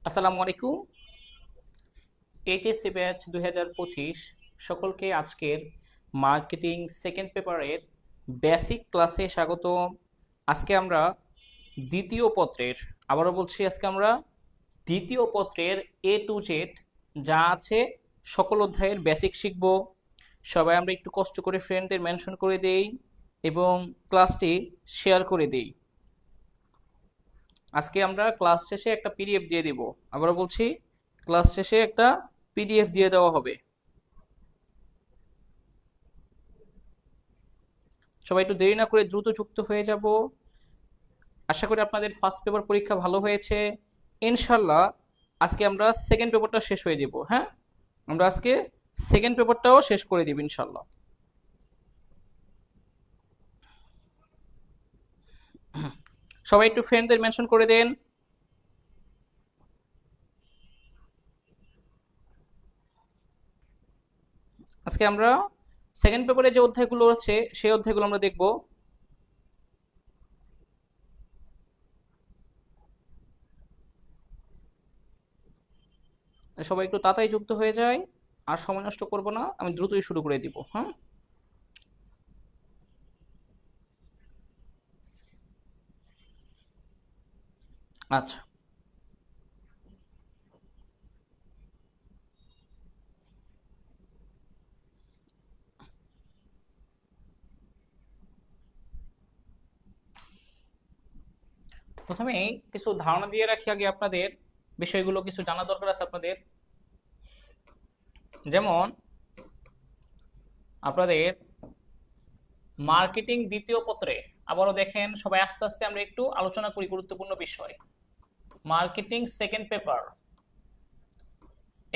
আসসালামু আলাইকুম। HSC batch 2025 সকলকে আজকের মার্কেটিং সেকেন্ড পেপারের বেসিক ক্লাসে স্বাগত। আজকে আমরা দ্বিতীয় পত্রের, আবারও বলছি, আজকে আমরা দ্বিতীয় পত্রের এ টু জেড যা আছে সকল অধ্যায়ের বেসিক শিখব। সবাই আমরা একটু কষ্ট করে ফ্রেন্ডদের মেনশন করে দেই এবং ক্লাসটি শেয়ার করে দেই। আজকে আমরা ক্লাস শেষে একটা পিডিএফ দিয়ে দিব। আবারও বলছি, ক্লাস শেষে একটা পিডিএফ দিয়ে দেওয়া হবে। সবাই একটু দেরি না করে দ্রুত যুক্ত হয়ে যাব। আশা করি আপনাদের ফার্স্ট পেপার পরীক্ষা ভালো হয়েছে। ইনশাল্লাহ আজকে আমরা সেকেন্ড পেপারটা শেষ হয়ে যাব। হ্যাঁ, আমরা আজকে সেকেন্ড পেপারটাও শেষ করে দিব ইনশাল্লাহ। সবাই একটু ফ্রেন্ডদের মেনশন করে দেন। আজকে আমরা সেকেন্ড পেপারে যে অধ্যায়গুলো আছে সেই অধ্যায়গুলো আমরা দেখব। সবাই একটু তাড়াতাড়ি যুক্ত হয়ে যায়, আর সময় নষ্ট করব না, আমি দ্রুতই শুরু করে দিব। হ্যাঁ, আচ্ছা। প্রথমেই কিছু ধারণা দিয়ে রাখি আগে আপনাদের, বিষয়গুলো কিছু জানা দরকার আছে আপনাদের। যেমন আপনাদের মার্কেটিং দ্বিতীয় পত্রে, আবারও দেখেন সবাই আস্তে আস্তে আমরা একটু আলোচনা করি গুরুত্বপূর্ণ বিষয়। মার্কেটিং সেকেন্ড পেপার,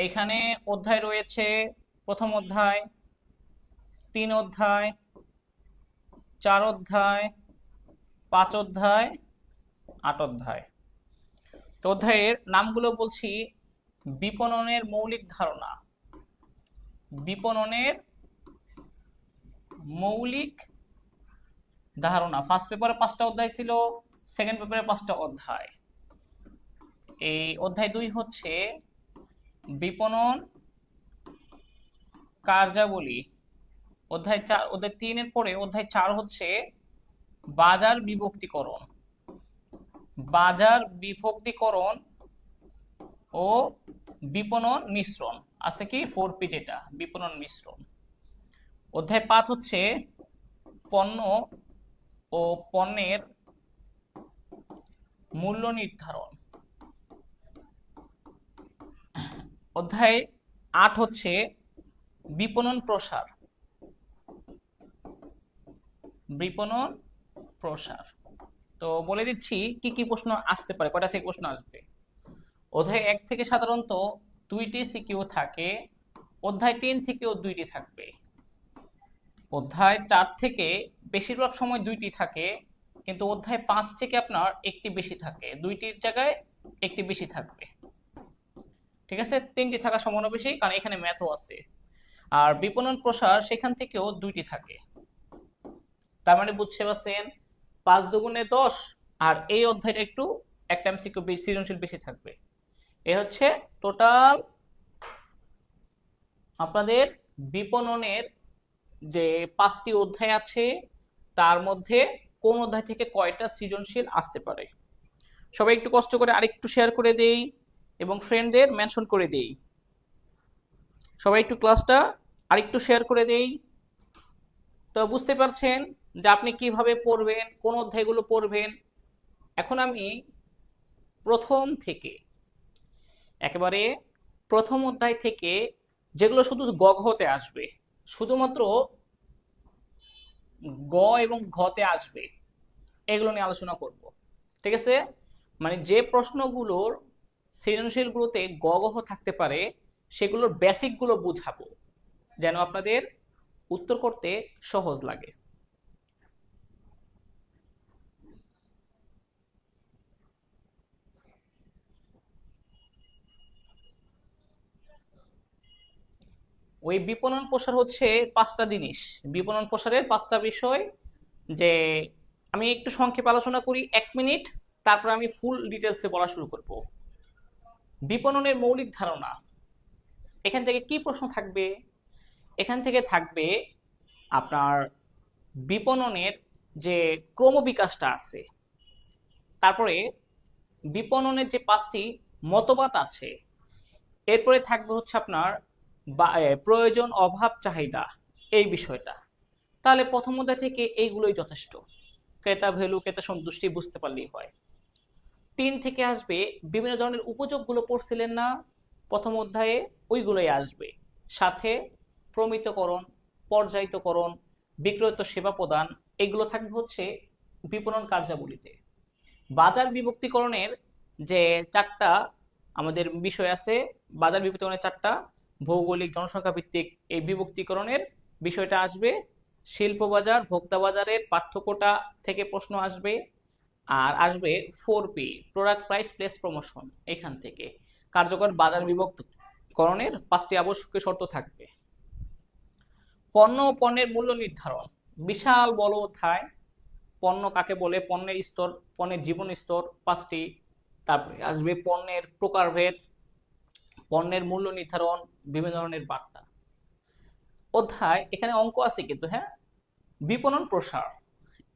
এইখানে অধ্যায় রয়েছে প্রথম অধ্যায়, 3 অধ্যায়, 4 অধ্যায়, 5 অধ্যায়, 8 অধ্যায়। তো অধ্যায়ের নামগুলো বলছি। বিপণনের মৌলিক ধারণা, বিপণনের মৌলিক ধারণা। ফার্স্ট পেপারে 5টা অধ্যায় ছিল, সেকেন্ড পেপারে 5টা অধ্যায়। এই অধ্যায় 2 হচ্ছে বিপণন কার্যাবলী। অধ্যায় 4, অধ্যায় 3 এর পরে অধ্যায় 4 হচ্ছে বাজার বিভক্তিকরণ। বাজার বিভক্তিকরণ ও বিপণন মিশ্রণ আছে কি 4P, যেটা বিপণন মিশ্রণ। অধ্যায় 5 হচ্ছে পণ্য ও পণ্যের মূল্য নির্ধারণ। অধ্যায় 8 হচ্ছে বিপণন প্রসার। বিপণন প্রসার। তো বলে দিচ্ছি কি কি প্রশ্ন আসতে পারে, কয়টা থেকে প্রশ্ন আসবে। অধ্যায় 1 থেকে সাধারণত 2টি সিকিউ থাকে, অধ্যায় 3 থেকেও 2টি থাকবে, অধ্যায় 4 থেকে বেশিরভাগ সময় 2টি থাকে, কিন্তু অধ্যায় 5 থেকে আপনার একটি বেশি থাকে, 2টির জায়গায় একটি বেশি থাকবে। ঠিক আছে, 3টি থাকার সম্ভাবনা বেশি, কারণ এখানে ম্যাথও আছে। আর বিপণন প্রসার, সেখান থেকেও 2টি থাকে। তার মানে বুঝতে পারছেন, 5 দুগুণে 10, আর এই অধ্যায়টা একটু একটা এমসিকিউ বেশি, সৃজনশীল বেশি থাকবে। এ হচ্ছে টোটাল আপনাদের বিপণনের যে 5টি অধ্যায় আছে, তার মধ্যে কোন অধ্যায় থেকে কয়টা সৃজনশীল আসতে পারে। সবাই একটু কষ্ট করে আরেকটু শেয়ার করে দেই এবং ফ্রেন্ডদের মেনশন করে দেই। সবাই একটু ক্লাসটা আরেকটু শেয়ার করে দেই। তো বুঝতে পারছেন যে আপনি কিভাবে পড়বেন, কোন অধ্যায়গুলো পড়বেন। এখন আমি প্রথম থেকে, একেবারে প্রথম অধ্যায় থেকে, যেগুলো শুধু গঘতে আসবে, শুধুমাত্র গ এবং ঘতে আসবে, এগুলো নিয়ে আলোচনা করব। ঠিক আছে, মানে যে প্রশ্নগুলোর সৃজনশীলগুলোতে গগহ থাকতে পারে, সেগুলোর বেসিকগুলো বুঝাবো, যেন আপনাদের উত্তর করতে সহজ লাগে। ওই বিপণন প্রসার হচ্ছে 5টা জিনিস, বিপণন প্রসারের 5টা বিষয়। যে আমি একটু সংক্ষেপে আলোচনা করি 1 মিনিট, তারপর আমি ফুল ডিটেলসে বলা শুরু করব। বিপণনের মৌলিক ধারণা, এখান থেকে কি প্রশ্ন থাকবে? এখান থেকে থাকবে আপনার বিপণনের যে ক্রমবিকাশটা আছে, তারপরে বিপণনের যে 5টি মতবাদ আছে, এরপরে থাকবে হচ্ছে আপনার প্রয়োজন, অভাব, চাহিদা, এই বিষয়টা। তাহলে প্রথম অধ্যায় থেকে এইগুলোই যথেষ্ট। ক্রেতা ভ্যালু, ক্রেতা সন্তুষ্টি বুঝতে পারলেই হয়। 3 থেকে আসবে বিভিন্ন ধরনের উপযোগগুলো পড়ছিলেন না প্রথম অধ্যায়ে, ওইগুলোই আসবে। সাথে প্রমিতকরণ, পর্যায়িতকরণ, বিক্রয়িত সেবা প্রদান, এগুলো থাকবে হচ্ছে বিপণন কার্যাবলীতে। বাজার বিভক্তিকরণের যে 4টা আমাদের বিষয় আছে, বাজার বিভক্তিকরণের 4টা ভৌগোলিক, জনসংখ্যা ভিত্তিক এই বিভক্তিকরণের বিষয়টা আসবে। শিল্প বাজার, ভোক্তা বাজারের পার্থক্যটা থেকে প্রশ্ন আসবে। আর আসবে 4P, product price place promotion, এখান থেকে কার্যকর বাজার বিভক্তিকরণের 5টি আবশ্যকীয় শর্ত থাকবে। পণ্য ও পণ্যের মূল্য নির্ধারণ, বিশাল বড় অধ্যায়। পণ্য কাকে বলে, পণ্যের স্তর, পণ্যের জীবন স্তর 5টি, তারপরে আসবে পণ্যের প্রকারভেদ, পণ্যের মূল্য নির্ধারণ, বিভিন্ন ধরনের বার্তা অধ্যায়। এখানে অঙ্ক আছে কিন্তু, হ্যাঁ। বিপণন প্রসার,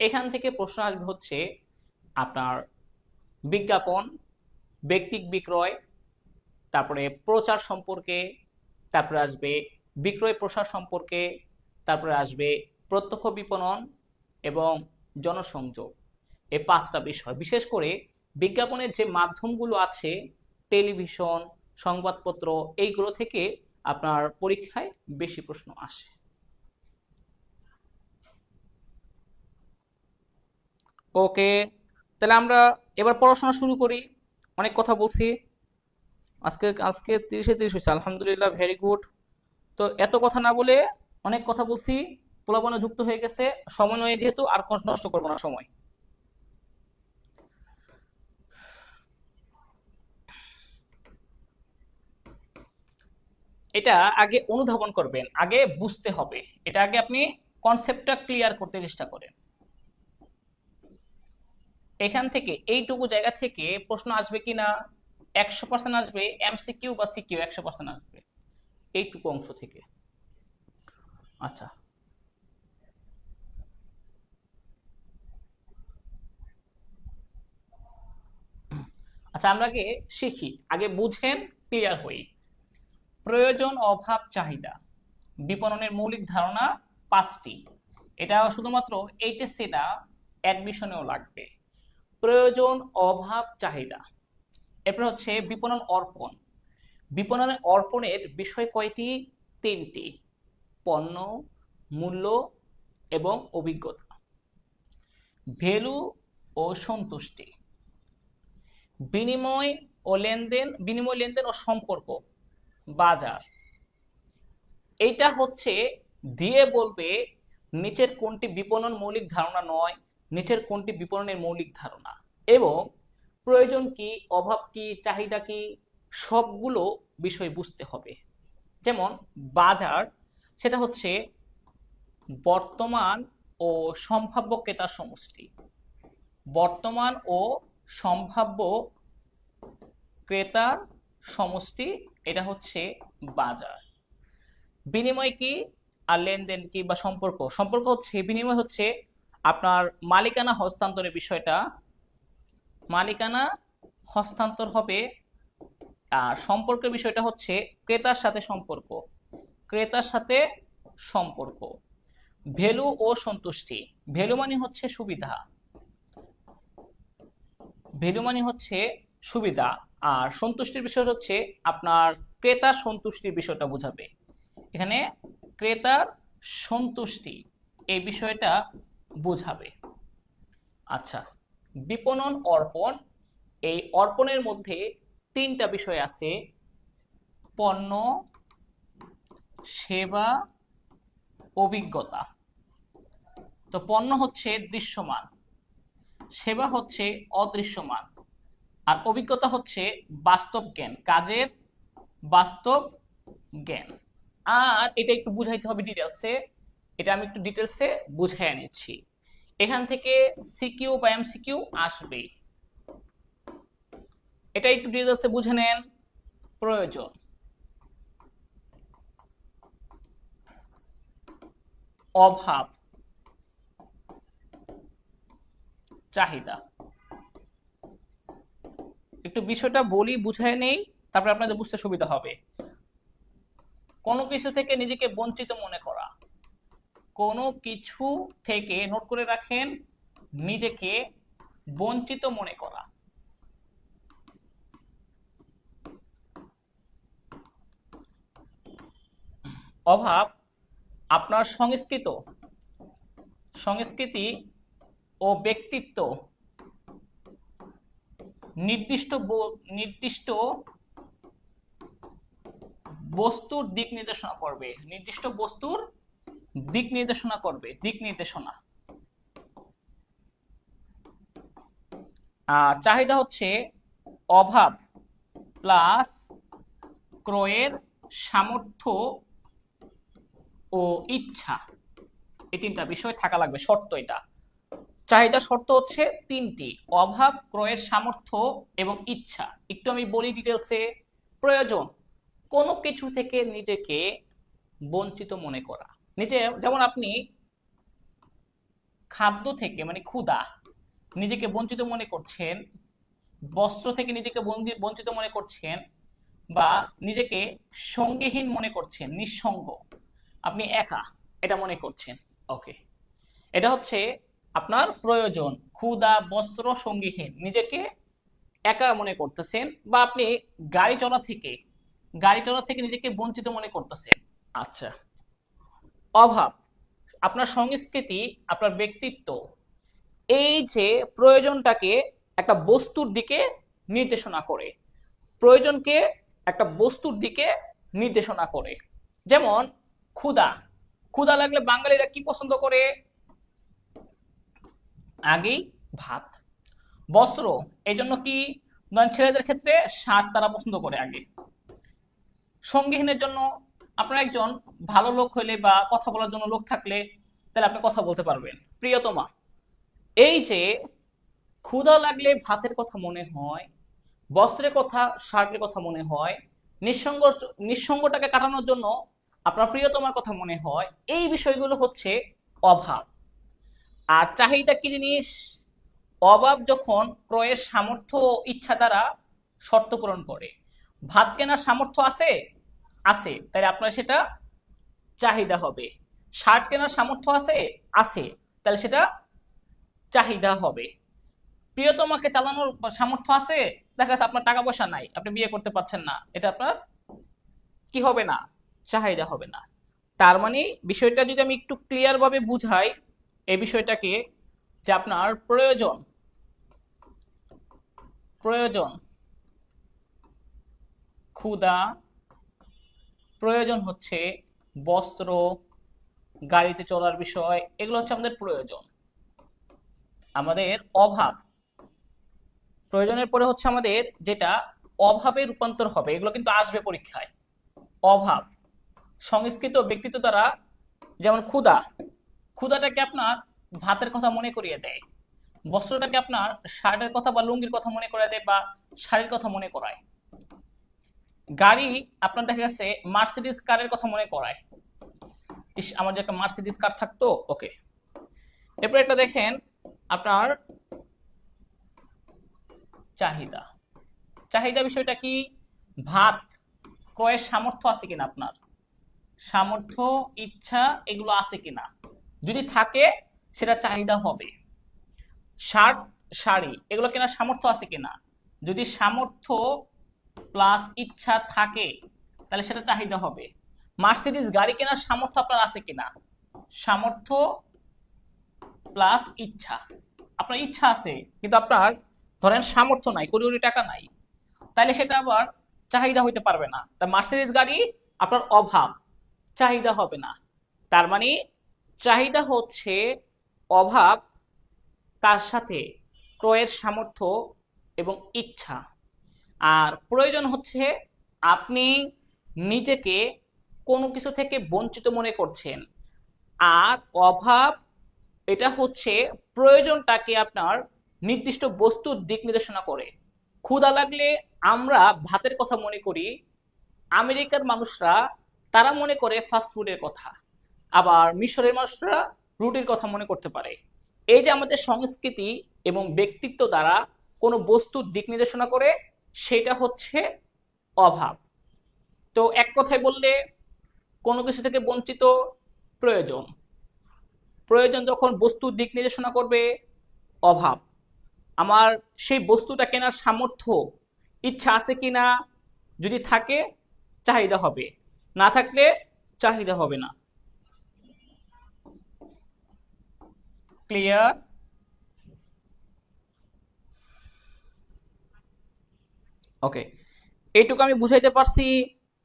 এখান থেকে প্রশ্ন আসবে হচ্ছে আপনার বিজ্ঞাপন, ব্যক্তিক বিক্রয়, তারপরে প্রচার সম্পর্কে, তারপরে আসবে বিক্রয় প্রসার সম্পর্কে, তারপরে আসবে প্রত্যক্ষ বিপণন এবং জনসংযোগ, এই 5টা বিষয়। বিশেষ করে বিজ্ঞাপনের যে মাধ্যমগুলো আছে, টেলিভিশন, সংবাদপত্র, এইগুলো থেকে আপনার পরীক্ষায় বেশি প্রশ্ন আসে। ওকে, তাহলে আমরা এবার পড়াশোনা শুরু করি। অনেক কথা বলছি আজকে, আজকে 30-30 হয়েছে, আলহামদুলিল্লাহ, ভেরি গুড। তো এত কথা না বলে, অনেক কথা বলছি, পোলাপানা যুক্ত হয়ে গেছে, সময় নয় যেহেতু আর নষ্ট করবো না সময়। এটা আগে অনুধাবন করবেন, আগে বুঝতে হবে, এটা আগে আপনি কনসেপ্টটা ক্লিয়ার করতে চেষ্টা করেন। এখান থেকে এইটুকু জায়গা থেকে প্রশ্ন আসবে কিনা, 100% আসবে। এমসিকিউ বা সিকিউ 100% আসবে এইটুকু অংশ থেকে। আচ্ছা, আচ্ছা, আমরা আগে শিখি, আগে বুঝেন, ক্লিয়ার হই। প্রয়োজন, অভাব, চাহিদা, বিপণনের মৌলিক ধারণা 5টি। এটা শুধুমাত্র এইচএসসি না, অ্যাডমিশনেও লাগবে। প্রয়োজন, অভাব, চাহিদা। এরপর হচ্ছে বিপণন অর্পণ। বিপণনের অর্পণের বিষয় কয়টি? 3টি, পণ্য, মূল্য এবং অভিজ্ঞতা। ভ্যালু ও সন্তুষ্টি, বিনিময় ও লেনদেন, বিনিময়, লেনদেন ও সম্পর্ক, বাজার। এইটা হচ্ছে দিয়ে বলবে নিচের কোনটি বিপণন মৌলিক ধারণা নয়, নিচের কোনটি বিপণনের মৌলিক ধারণা, এবং প্রয়োজন কি, অভাব কি, চাহিদা কি, সবগুলো বিষয় বুঝতে হবে। যেমন বাজার, সেটা হচ্ছে বর্তমান ও সম্ভাব্য ক্রেতার সমষ্টি। বর্তমান ও সম্ভাব্য ক্রেতার সমষ্টি, এটা হচ্ছে বাজার। বিনিময় কি আর লেনদেন কি বা সম্পর্ক, সম্পর্ক হচ্ছে, বিনিময় হচ্ছে আপনার মালিকানা হস্তান্তরের বিষয়টা, মালিকানা হস্তান্তর হবে। আর সম্পর্কের বিষয়টা হচ্ছে ক্রেতার সাথে সম্পর্ক, ক্রেতার সাথে সম্পর্ক। ভ্যালু ও সন্তুষ্টি, ভ্যালু মানে হচ্ছে সুবিধা, ভ্যালু মানে হচ্ছে সুবিধা, আর সন্তুষ্টির বিষয় হচ্ছে আপনার ক্রেতার সন্তুষ্টির বিষয়টা বোঝাবে। এখানে ক্রেতার সন্তুষ্টি এই বিষয়টা বোঝাবে। আচ্ছা, বিপণন অর্পণ, এই অর্পণের মধ্যে 3টা বিষয় আছে, পণ্য, সেবা, অভিজ্ঞতা। তো পণ্য হচ্ছে দৃশ্যমান, সেবা হচ্ছে অদৃশ্যমান, আর অভিজ্ঞতা হচ্ছে বাস্তব জ্ঞান, কাজের বাস্তব জ্ঞান। আর এটা একটু বুঝাইতে হবে ডিটেলসে, এটা আমি একটু ডিটেলসে বুঝাই নিচ্ছি। এখান থেকে সিকিউ বা এমসিকিউ আসবে, এটা একটু ডিটেলসে বুঝে নেন। প্রয়োজন, অভাব, চাহিদা। একটু বিষয়টা বলি, বুঝায় নেই, তারপরে আপনাদের বুঝতে সুবিধা হবে। কোনো কিছু থেকে নিজেকে বঞ্চিত মনে করা, কোনো কিছু থেকে, নোট করে রাখেন, নিজেকে বঞ্চিত মনে করা। অভাব আপনার সংস্কৃতি ও ব্যক্তিত্ব নির্দিষ্ট বস্তুর দিক নির্দেশনা করবে, নির্দিষ্ট বস্তুর দিক নির্দেশনা করবে, দিক নির্দেশনা। চাহিদা হচ্ছে অভাব প্লাস ক্রয়ের সামর্থ্য ও ইচ্ছা, এই তিনটা বিষয় থাকা লাগবে, শর্ত এটা। চাহিদা শর্ত হচ্ছে তিনটি: অভাব, ক্রয়ের সামর্থ্য এবং ইচ্ছা। একটু আমি বলি ডিটেলসে। প্রয়োজন, কোনো কিছু থেকে নিজেকে বঞ্চিত মনে করা। যেমন আপনি খাদ্য থেকে মানে ক্ষুধা নিজেকে বঞ্চিত মনে করছেন, বস্ত্র থেকে নিজেকে বঞ্চিত মনে করছেন, বা নিজেকে সঙ্গীহীন মনে করছেন, নিঃসঙ্গ, আপনি একা এটা মনে করছেন। ওকে, এটা হচ্ছে আপনার প্রয়োজন। ক্ষুধা, বস্ত্র, সঙ্গীহীন, নিজেকে একা মনে করতেছেন, বা আপনি গাড়ি চলা থেকে নিজেকে বঞ্চিত মনে করতেছেন। আচ্ছা, অভাব আপনার সংস্কৃতি, আপনার ব্যক্তিত্ব, এই যে প্রয়োজনটাকে একটা বস্তুর দিকে নির্দেশনা করে, প্রয়োজনকে একটা বস্তুর দিকে নির্দেশনা করে। যেমন ক্ষুধা লাগলে বাঙালিরা কি পছন্দ করে? আগেই ভাত। বস্ত্র, এই জন্য কি ছেলেদের ক্ষেত্রে শার্ট তারা পছন্দ করে আগে। সঙ্গীহীনের জন্য আপনার একজন ভালো লোক হইলে বা কথা বলার জন্য লোক থাকলে তাহলে আপনি কথা বলতে পারবেন। প্রিয়তমা, এই যে ক্ষুধা লাগলে ভাতের কথা মনে হয়, বস্ত্রের কথা, শার্টের কথা মনে হয়, নিঃসঙ্গটাকে কাটানোর জন্য আপনার প্রিয়তমার কথা মনে হয়, এই বিষয়গুলো হচ্ছে অভাব। আর চাহিদা কি জিনিস? অভাব যখন ক্রয়ের সামর্থ্য ইচ্ছা দ্বারা শর্ত পূরণ করে। ভাত কেনার সামর্থ্য আছে, তাই আপনার সেটা চাহিদা হবে। শার্ট কেনার সামর্থ্য আছে, তাহলে সেটা চাহিদা হবে। প্রিয়তমাকে চালানোর সামর্থ্য আছে, দেখা যাচ্ছে আপনার টাকা পয়সা নাই, আপনি বিয়ে করতে পারছেন না, এটা আপনার কি হবে না? চাহিদা হবে না। তার মানে বিষয়টা যদি আমি একটু ক্লিয়ার ভাবে বুঝাই, এই বিষয়টাকে, যে আপনার প্রয়োজন ক্ষুধা, প্রয়োজন হচ্ছে বস্ত্র, গাড়িতে চলার বিষয়, এগুলো হচ্ছে আমাদের প্রয়োজন। আমাদের অভাব, প্রয়োজনের পরে হচ্ছে আমাদের যেটা অভাবে রূপান্তর হবে, এগুলো কিন্তু আসবে পরীক্ষায়। অভাব সংস্কৃত ব্যক্তিত্ব দ্বারা, যেমন ক্ষুধাটাকে আপনার ভাতের কথা মনে করিয়ে দেয়, বস্ত্রটাকে আপনার শার্টের কথা বা লুঙ্গির কথা মনে করিয়ে দেয় বা শাড়ির কথা মনে করায়, গাড়ি আপনার দেখা গেছে মার্সিডিজ কারের কথা মনে করায়, আমার যে একটা মার্সিডিজ কার থাকতো। ওকে, এরপর একটা দেখেন আপনার চাহিদা বিষয়টা কি? ভাত ক্রয়ের সামর্থ্য আছে কিনা, আপনার সামর্থ্য, ইচ্ছা, এগুলো আছে কিনা। যদি থাকে সেটা চাহিদা হবে। শার্ট, শাড়ি, এগুলো কেনার সামর্থ্য আছে কিনা। যদি সামর্থ্য প্লাস ইচ্ছা থাকে তাহলে সেটা চাহিদা হবে। মার্সিডিজ গাড়ি কেনার সামর্থ্য আপনার আছে কিনা, সামর্থ্য প্লাস ইচ্ছা, আপনার ইচ্ছা আছে কিন্তু আপনার ধরেন সামর্থ্য নাই, কোটি কোটি টাকা নাই, তাহলে সেটা আবার চাহিদা হইতে পারবে না। তা মার্সিডিজ গাড়ি আপনার অভাব, চাহিদা হবে না। তার মানে চাহিদা হচ্ছে অভাব, তার সাথে ক্রয়ের সামর্থ্য এবং ইচ্ছা। আর প্রয়োজন হচ্ছে আপনি নিজেকে কোনো কিছু থেকে বঞ্চিত মনে করছেন। আর অভাব, এটা হচ্ছে প্রয়োজনটাকে আপনার নির্দিষ্ট বস্তুর দিক নির্দেশনা করে। ক্ষুধা লাগলে আমরা ভাতের কথা মনে করি, আমেরিকার মানুষরা তারা মনে করে ফাস্টফুডের কথা, আবার মিশরের মানুষরা রুটির কথা মনে করতে পারে। এই যে আমাদের সংস্কৃতি এবং ব্যক্তিত্ব দ্বারা কোনো বস্তুর দিক নির্দেশনা করে, সেটা হচ্ছে অভাব। তো এক কথায় বললে কোনো কিছু থেকে বঞ্চিত প্রয়োজন, প্রয়োজন যখন বস্তুর দিক নির্দেশনা করবে অভাব। আমার সেই বস্তুটা কেনার সামর্থ্য ইচ্ছা আছে কিনা, যদি থাকে চাহিদা হবে, না থাকলে চাহিদা হবে না। ক্লিয়ার? ওকে, এইটুকু আমি বুঝাইতে পারছি।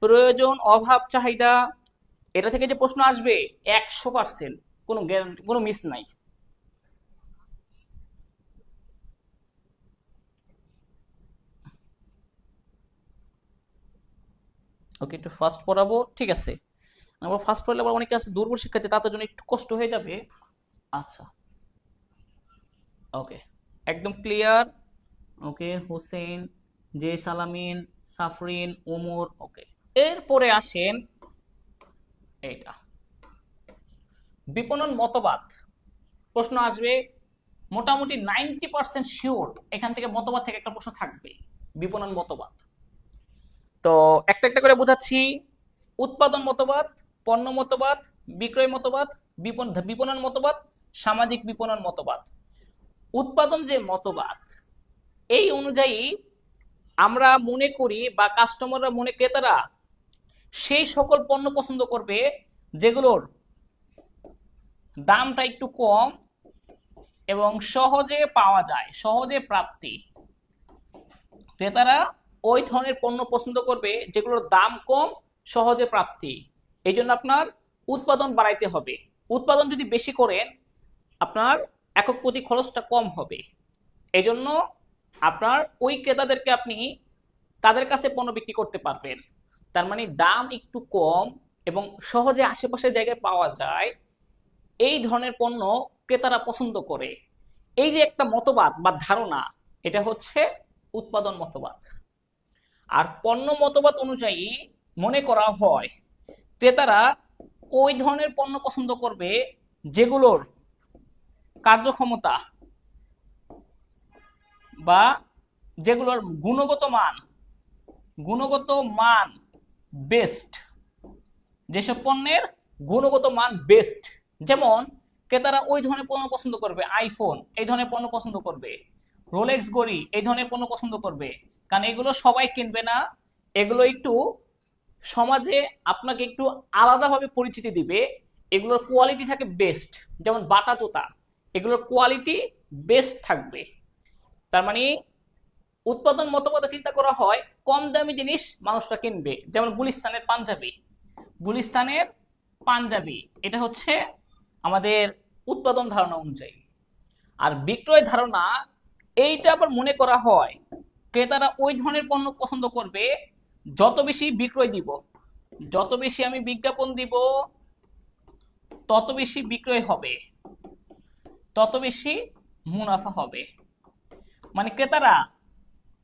প্রয়োজন, অভাব, চাহিদা, এটা থেকে যে প্রশ্ন আসবে 100%, কোনো গ্যারান্টি, কোনো মিস নাই। ওকে, একটু ফাস্ট পড়াবো, ঠিক আছে? আবার ফাস্ট পড়লে আবার অনেকে আছে দুর্বল শিক্ষার্থী, তাদের জন্য একটু কষ্ট হয়ে যাবে। আচ্ছা, ওকে, একদম ক্লিয়ার। ওকে, হোসেন, জে সালামিন, সাফরিন, ওমর। ওকে, এরপরে আসেন এইটা, বিপণন মতবাদ। প্রশ্ন আসবে মোটামুটি 90% শিওর, এখান থেকে মতবাদ থেকে একটা প্রশ্ন থাকবে, বিপণন মতবাদ। তো একটা একটা করে বোঝাচ্ছি। উৎপাদন মতবাদ, পণ্য মতবাদ, বিক্রয় মতবাদ, বিপণন মতবাদ, সামাজিক বিপণন মতবাদ। উৎপাদন যে মতবাদ, এই অনুযায়ী আমরা মনে করি বা কাস্টমাররা মনে, ক্রেতারা সেই সকল পণ্য পছন্দ করবে যেগুলোর দামটা একটু কম এবং সহজে পাওয়া যায়, সহজে প্রাপ্তি। ক্রেতারা ওই ধরনের পণ্য পছন্দ করবে যেগুলোর দাম কম, সহজে প্রাপ্তি। এই জন্য আপনার উৎপাদন বাড়াইতে হবে। উৎপাদন যদি বেশি করেন, আপনার একক প্রতি খরচটা কম হবে। এই জন্য আপনার ওই ক্রেতাদেরকে আপনি তাদের কাছে পণ্য বিক্রি করতে পারবেন। তার মানে দাম একটু কম এবং সহজে আশেপাশের জায়গায় পাওয়া যায়, এই ধরনের পণ্য ক্রেতারা পছন্দ করে। এই যে একটা মতবাদ বা ধারণা, এটা হচ্ছে উৎপাদন মতবাদ। আর পণ্য মতবাদ অনুযায়ী মনে করা হয় ক্রেতারা ওই ধরনের পণ্য পছন্দ করবে যেগুলোর কার্যক্ষমতা বা যেগুলোর গুণগত মান বেস্ট। যেসব পণ্যের গুণগত মান বেস্ট, যেমন ক্রেতারা ওই ধরনের পণ্য পছন্দ করবে, আইফোন এই ধরনের পণ্য পছন্দ করবে, রোলেক্স ঘড়ি এই ধরনের পণ্য পছন্দ করবে। কারণ এগুলো সবাই কিনবে না, এগুলো একটু সমাজে আপনাকে একটু আলাদাভাবে পরিচিতি দিবে, এগুলোর কোয়ালিটি থাকে বেস্ট। যেমন বাটা জুতা, এগুলোর কোয়ালিটি বেস্ট থাকবে। তার মানে উৎপাদন মতবাদে চিন্তা করা হয় কম দামি জিনিস মানুষরা কিনবে, যেমন গুলিস্তানের পাঞ্জাবি, এটা হচ্ছে আমাদের উৎপাদন ধারণা অনুযায়ী। আর বিক্রয় ধারণা, এইটা আবার মনে করা হয় ক্রেতারা ওই ধরনের পণ্য পছন্দ করবে যত বেশি বিক্রয় দিব, যত বেশি আমি বিজ্ঞাপন দিব তত বেশি বিক্রয় হবে, তত বেশি মুনাফা হবে। মানে ক্রেতারা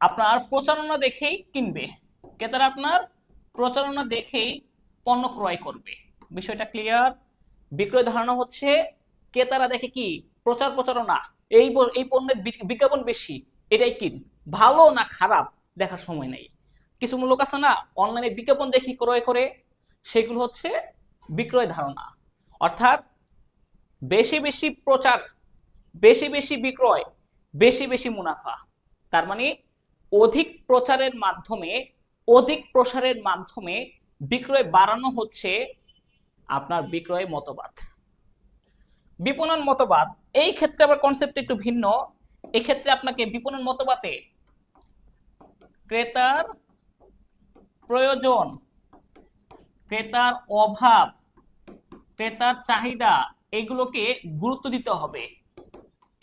আপনার প্রচারণা দেখেই কিনবে, ক্রেতারা আপনার প্রচারণা দেখেই পণ্য ক্রয় করবে। বিষয়টা ক্লিয়ার? বিক্রয় ধারণা হচ্ছে ক্রেতারা দেখে কি, প্রচারণা, এই পণ্যের বিজ্ঞাপন বেশি, এটাই কিন। ভালো না খারাপ দেখার সময় নেই। কিছু লোক আছে না, অনলাইনে বিজ্ঞাপন দেখি ক্রয় করে, সেগুলো হচ্ছে বিক্রয় ধারণা। অর্থাৎ বেশি বেশি প্রচার, বেশি বেশি বিক্রয়, বেশি বেশি মুনাফা। তার মানে অধিক প্রচারের মাধ্যমে, অধিক প্রসারের মাধ্যমে বিক্রয় বাড়ানো হচ্ছে আপনার বিক্রয় মতবাদ। বিপণন মতবাদ, এই ক্ষেত্রে আবার কনসেপ্ট একটু ভিন্ন। এই ক্ষেত্রে আপনাকে বিপণন মতবাদে ক্রেতার প্রয়োজন, ক্রেতার অভাব, ক্রেতার চাহিদা, এগুলোকে গুরুত্ব দিতে হবে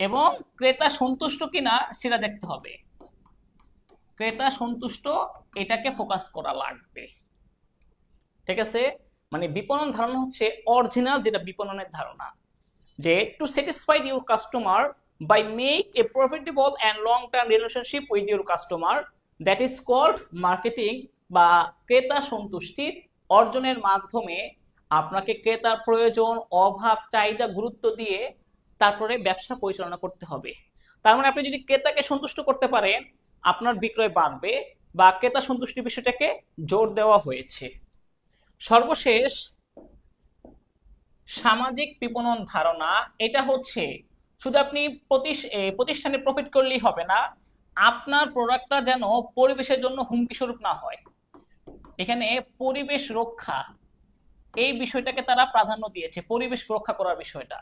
এবং ক্রেতা সন্তুষ্ট কিনা সেটা দেখতে হবে। ক্রেতা সন্তুষ্ট, এটাকে ফোকাস করা লাগবে। ঠিক আছে? মানে বিপণন ধারণা হচ্ছে অরিজিনাল যেটা বিপণনের ধারণা, যে to satisfy your customer by make a profitable and long term relationship with your customer, that is called marketing বা ক্রেতা সন্তুষ্টি অর্জনের মাধ্যমে আপনাকে ক্রেতার প্রয়োজন, অভাব, চাহিদা গুরুত্ব দিয়ে তারপরে ব্যবসা পরিচালনা করতে হবে। তার মানে আপনি যদি ক্রেতাকে সন্তুষ্ট করতে পারেন, আপনার বিক্রয় বাড়বে বা ক্রেতা সন্তুষ্টি বিষয়টাকে জোর দেওয়া হয়েছে। সর্বশেষ সামাজিক বিপণন ধারণা, এটা হচ্ছে শুধু আপনি প্রতিষ্ঠানে প্রফিট করলেই হবে না, আপনার প্রোডাক্টটা যেন পরিবেশের জন্য হুমকি স্বরূপ না হয়। এখানে পরিবেশ রক্ষা এই বিষয়টাকে তারা প্রাধান্য দিয়েছে, পরিবেশ রক্ষা করার বিষয়টা।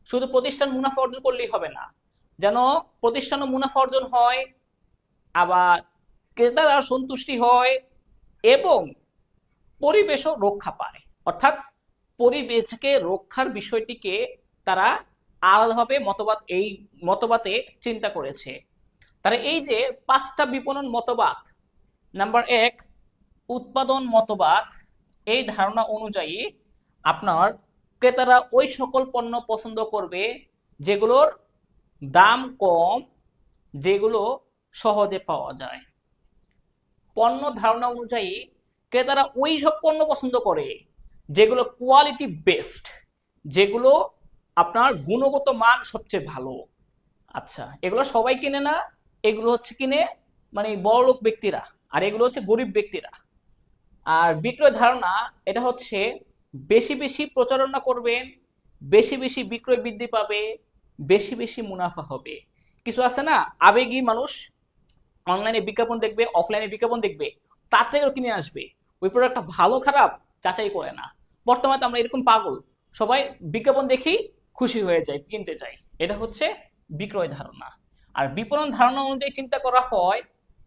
শুধু প্রতিষ্ঠান মুনাফা অর্জন করলেই হবে না, যেন প্রতিষ্ঠানও মুনাফা অর্জন হয়, আবার ক্রেতারা সন্তুষ্টি হয় এবং পরিবেশও রক্ষা পায়। অর্থাৎ পরিবেশকে রক্ষার বিষয়টিকে তারা আলাদাভাবে এই মতবাদে চিন্তা করেছে। তারা এই যে 5টা বিপণন মতবাদ, নাম্বার 1 উৎপাদন মতবাদ, এই ধারণা অনুযায়ী আপনার ক্রেতারা ওই সকল পণ্য পছন্দ করবে যেগুলোর দাম কম, যেগুলো সহজে পাওয়া যায়। পণ্য ধারণা অনুযায়ী ক্রেতারা ওই সব পণ্য পছন্দ করে যেগুলো কোয়ালিটি বেস্ট, যেগুলো আপনার গুণগত মান সবচেয়ে ভালো। আচ্ছা, এগুলো সবাই কিনে না, এগুলো হচ্ছে কিনে মানে বড়লোক ব্যক্তিরা, আর এগুলো হচ্ছে গরিব ব্যক্তিরা। আর বিক্রয় ধারণা, এটা হচ্ছে বেশি বেশি প্রচারণা করবেন, বেশি বেশি বিক্রয় বৃদ্ধি পাবে, বেশি বেশি মুনাফা হবে। কিছু আছে না আবেগী মানুষ, অনলাইনে বিজ্ঞাপন দেখবে, অফলাইনে বিজ্ঞাপন দেখবে, তাতেও কিনে আসবে, ওই প্রোডাক্টটা ভালো খারাপ যাচাই করে না। বর্তমানে তো আমরা এরকম পাগল, সবাই বিজ্ঞাপন দেখেই খুশি হয়ে যায়, কিনতে চাই। এটা হচ্ছে বিক্রয় ধারণা। আর বিপণন ধারণা অনুযায়ী চিন্তা করা হয়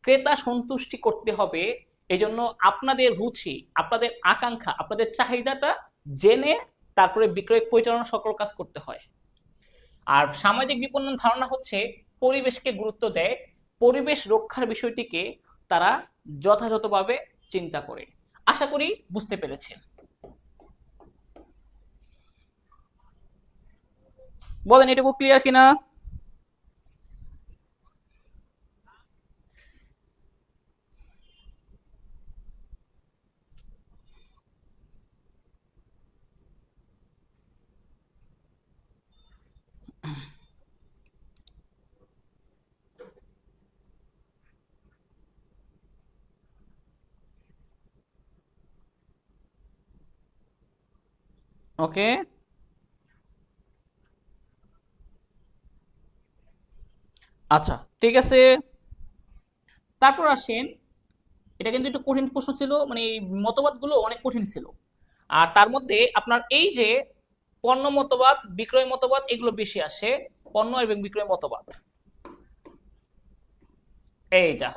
ক্রেতা সন্তুষ্টি করতে হবে, এই জন্য আপনাদের রুচি, আপনাদের আকাঙ্ক্ষা, আপনাদের চাহিদাটা জেনে তারপরে বিক্রয় পরিচালনা সকল কাজ করতে হয়। আর সামাজিক বিপণন ধারণা হচ্ছে পরিবেশকে গুরুত্ব দেয়, পরিবেশ রক্ষার বিষয়টিকে তারা যথাযথভাবে চিন্তা করে। আশা করি বুঝতে পেরেছেন। বলেন এটুকু ক্লিয়ার কিনা? ওকে, আচ্ছা ঠিক আছে। তারপর আসেন, এটা কিন্তু একটু কঠিন প্রশ্ন ছিল, মানে এই মতবাদগুলো অনেক কঠিন ছিল। আর তার মধ্যে আপনার এই যে পণ্য মতবাদ, বিক্রয় মতবাদ, এগুলো বেশি আসে। পণ্য এবং বিক্রয় মতবাদ, এইটা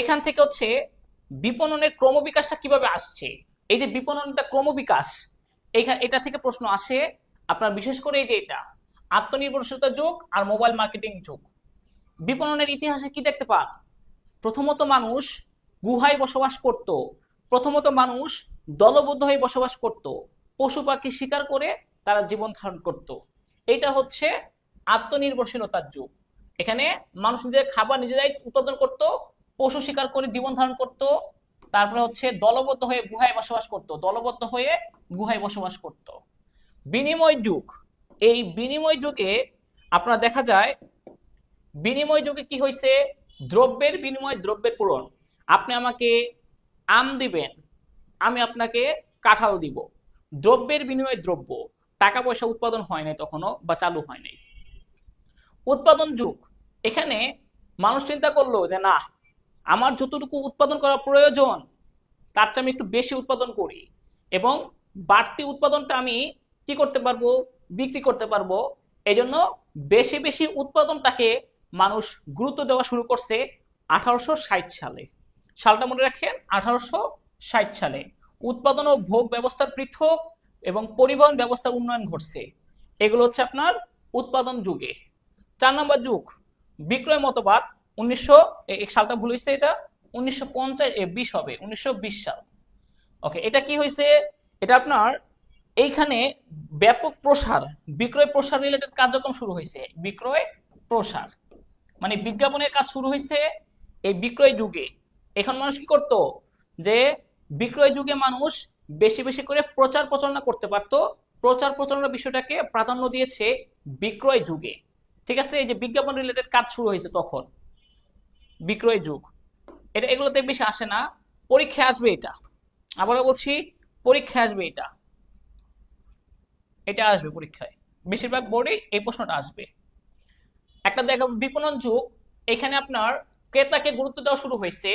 এখান থেকে হচ্ছে বিপণনের ক্রমবিকাশটা কিভাবে আসছে। এই যে বিপণনটা ক্রমবিকাশ, এটা থেকে প্রশ্ন আসে আপনার, বিশেষ করে এই যে এটা আত্মনির্ভরশীলতা যুগ আর মোবাইল মার্কেটিং যুগ। বিপণনের ইতিহাসে কি দেখতে পান? প্রথমত মানুষ গুহায় বসবাস করত, প্রথমত মানুষ দলবদ্ধ হয়ে বসবাস করত, পশু পাখি শিকার করে তারা জীবন ধারণ করত। এটা হচ্ছে আত্মনির্ভরশীলতার যুগ। এখানে মানুষ নিজের খাবার নিজেরাই উৎপাদন করত, পশু শিকার করে জীবন ধারণ করত। তারপরে হচ্ছে দলবদ্ধ হয়ে গুহায় বসবাস করত, দলবদ্ধ হয়ে গুহায় বসবাস করত। বিনিময় যুগ, এই বিনিময় যুগে আপনারা দেখা যায়, বিনিময় যুগে কি হয়েছে, দ্রব্যের বিনিময় দ্রব্যের পূরণ। আপনি আমাকে আম দিবেন, আমি আপনাকে কাঁঠাল দিব, দ্রব্যের বিনিময় দ্রব্য। টাকা পয়সা উৎপাদন হয় নাই তখনো, বা চালু হয় নাই। উৎপাদন যুগ, এখানে মানুষ চিন্তা করলো যে না, আমার যতটুকু উৎপাদন করা প্রয়োজন তার চেয়ে আমি একটু বেশি উৎপাদন করি, এবং বাড়তি উৎপাদনটা আমি কি করতে পারবো, বিক্রি করতে পারবো। এই জন্য বেশি বেশি উৎপাদনটাকে মানুষ গুরুত্ব দেওয়া শুরু করছে 1860 সালে। সালটা মনে রাখেন, 1860 সালে উৎপাদন ও ভোগ ব্যবস্থার পৃথক এবং পরিবহন ব্যবস্থার উন্নয়ন ঘটছে। এগুলো হচ্ছে আপনার উৎপাদন যুগে। 4 নম্বর যুগ বিক্রয় মতবাদ, 1900, সালটা ভুল হয়েছে, এটা 1920 হবে, 1920 সাল। ওকে, এটা কি হয়েছে, এটা আপনার এইখানে ব্যাপক প্রসার, বিক্রয় প্রসার রিলেটেড কার্যক্রম শুরু হয়েছে। বিক্রয় প্রসার মানে বিজ্ঞাপনের কাজ শুরু হয়েছে এই বিক্রয় যুগে। এখন মানুষ কি করতো, যে বিক্রয় যুগে মানুষ বেশি বেশি করে প্রচার প্রচারণা করতে পারতো, প্রচার প্রচারণার বিষয়টাকে প্রাধান্য দিয়েছে বিক্রয় যুগে। ঠিক আছে, এই যে বিজ্ঞাপন রিলেটেড কাজ শুরু হয়েছে তখন বিক্রয় যুগ। এগুলোতে বেশি আসে না, পরীক্ষায় আসবে এটা, আবারও বলছি পরীক্ষায় আসবে এটা, এটা আসবে পরীক্ষায়, বেশিরভাগ বোর্ডে এই প্রশ্নটা আসবে। একটা দেখো বিপণন যুগ, এখানে আপনার ক্রেতাকে গুরুত্ব দেওয়া শুরু হয়েছে,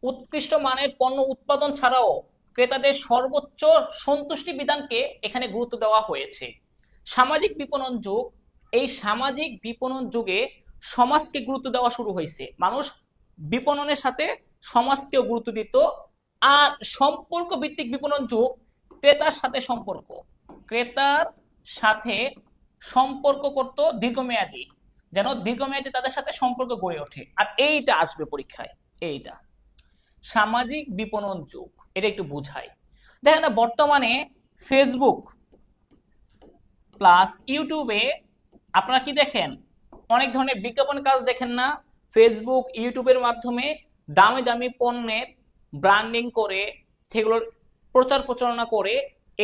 উৎকৃষ্ট মানের পণ্য উৎপাদন ছাড়াও ক্রেতাদের সর্বোচ্চ সন্তুষ্টি বিধানকে এখানে গুরুত্ব দেওয়া হয়েছে। সামাজিক বিপণন যুগ, এই সামাজিক বিপণন যুগে সমাজকে গুরুত্ব দেওয়া শুরু হয়েছে, মানুষ বিপণনের সাথে সমাজকেও গুরুত্ব দিত। আর সম্পর্ক ভিত্তিক বিপণন যুগ, ক্রেতার সাথে সম্পর্ক, ক্রেতার সাথে সম্পর্ক করত দীর্ঘমেয়াদী, যেন দীর্ঘমেয়াদী তাদের সাথে সম্পর্ক গড়ে ওঠে। আর এইটা আসবে পরীক্ষায়, এইটা সামাজিক বিপণন যুগ, এটা একটু বুঝাই। দেখেন না, বর্তমানে ফেসবুক প্লাস ইউটিউবে আপনারা কি দেখেন, অনেক ধরনের বিজ্ঞাপন কাজ দেখেন না, ফেসবুক ইউটিউবের মাধ্যমে দামি দামি পণ্যের ব্র্যান্ডিং করে সেগুলোর প্রচার প্রচারণা করে,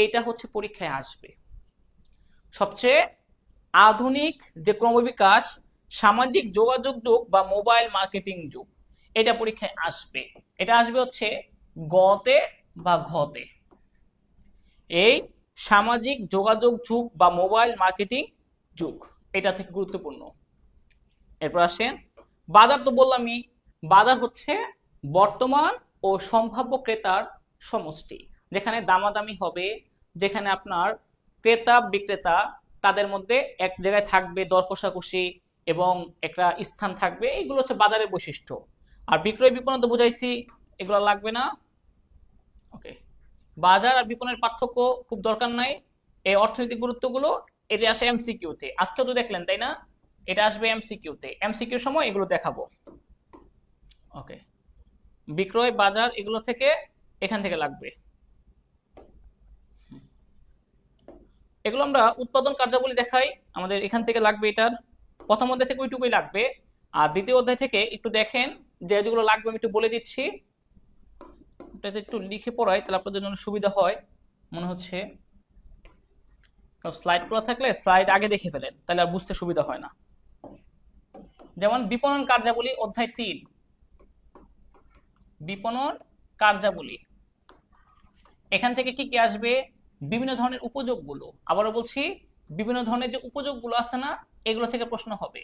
এইটা হচ্ছে পরীক্ষায় আসবে। সবচেয়ে আধুনিক যে ক্রমবিকাশ সামাজিক যোগাযোগ যুগ বা মোবাইল মার্কেটিং যুগ, এটা পরীক্ষায় আসবে। এটা আসবে হচ্ছে গতে বা ঘতে, এই সামাজিক যোগাযোগ যুগ বা মোবাইল মার্কেটিং যুগ, এটা থেকে গুরুত্বপূর্ণ। এরপর আসেন বাজার, তো বললামই, বাজার হচ্ছে বর্তমান ও সম্ভাব্য ক্রেতার সমষ্টি, যেখানে দামাদামি হবে, যেখানে আপনার ক্রেতা বিক্রেতা তাদের মধ্যে এক জায়গায় থাকবে, দর কষাকষি এবং একটা স্থান থাকবে, এগুলো হচ্ছে বাজারের বৈশিষ্ট্য। আর বিক্রয় বিপণন তো বুঝাইছি, এগুলো লাগবে না। ওকে, বাজার আর বিপণনের পার্থক্য খুব দরকার নাই, এই অর্থনৈতিক গুরুত্বগুলো এটা আসে এমসিকিউতে, আজকেও তো দেখলেন তাই না, এটা আসবে এমসিকিউতে, এমসিকিউ সময় এগুলো দেখাবো। ওকে, বিক্রয় বাজার এগুলো থেকে এখান থেকে লাগবে, এগুলো আমরা উৎপাদন কার্যাবলী দেখাই, আমাদের এখান থেকে লাগবে, এটার প্রথম অধ্যায় থেকে ওইটুকুই লাগবে। আর দ্বিতীয় অধ্যায় থেকে একটু দেখেন যে যেগুলো লাগবে আমি একটু বলে দিচ্ছি, এটাতে একটু লিখে পড়াই তাহলে আপনাদের জন্য সুবিধা হয় মনে হচ্ছে, কারণ স্লাইড করা থাকলে স্লাইড আগে দেখে ফেলেন তাহলে আর বুঝতে সুবিধা হয় না। যেমন বিপণন কার্যাবলী অধ্যায় 3, বিপণন কার্যাবলী, এখান থেকে কি কি আসবে, বিভিন্ন ধরনের উপযোগগুলো, আবারও বলছি বিভিন্ন ধরনের যে উপযোগগুলো আছে না, এগুলো থেকে প্রশ্ন হবে।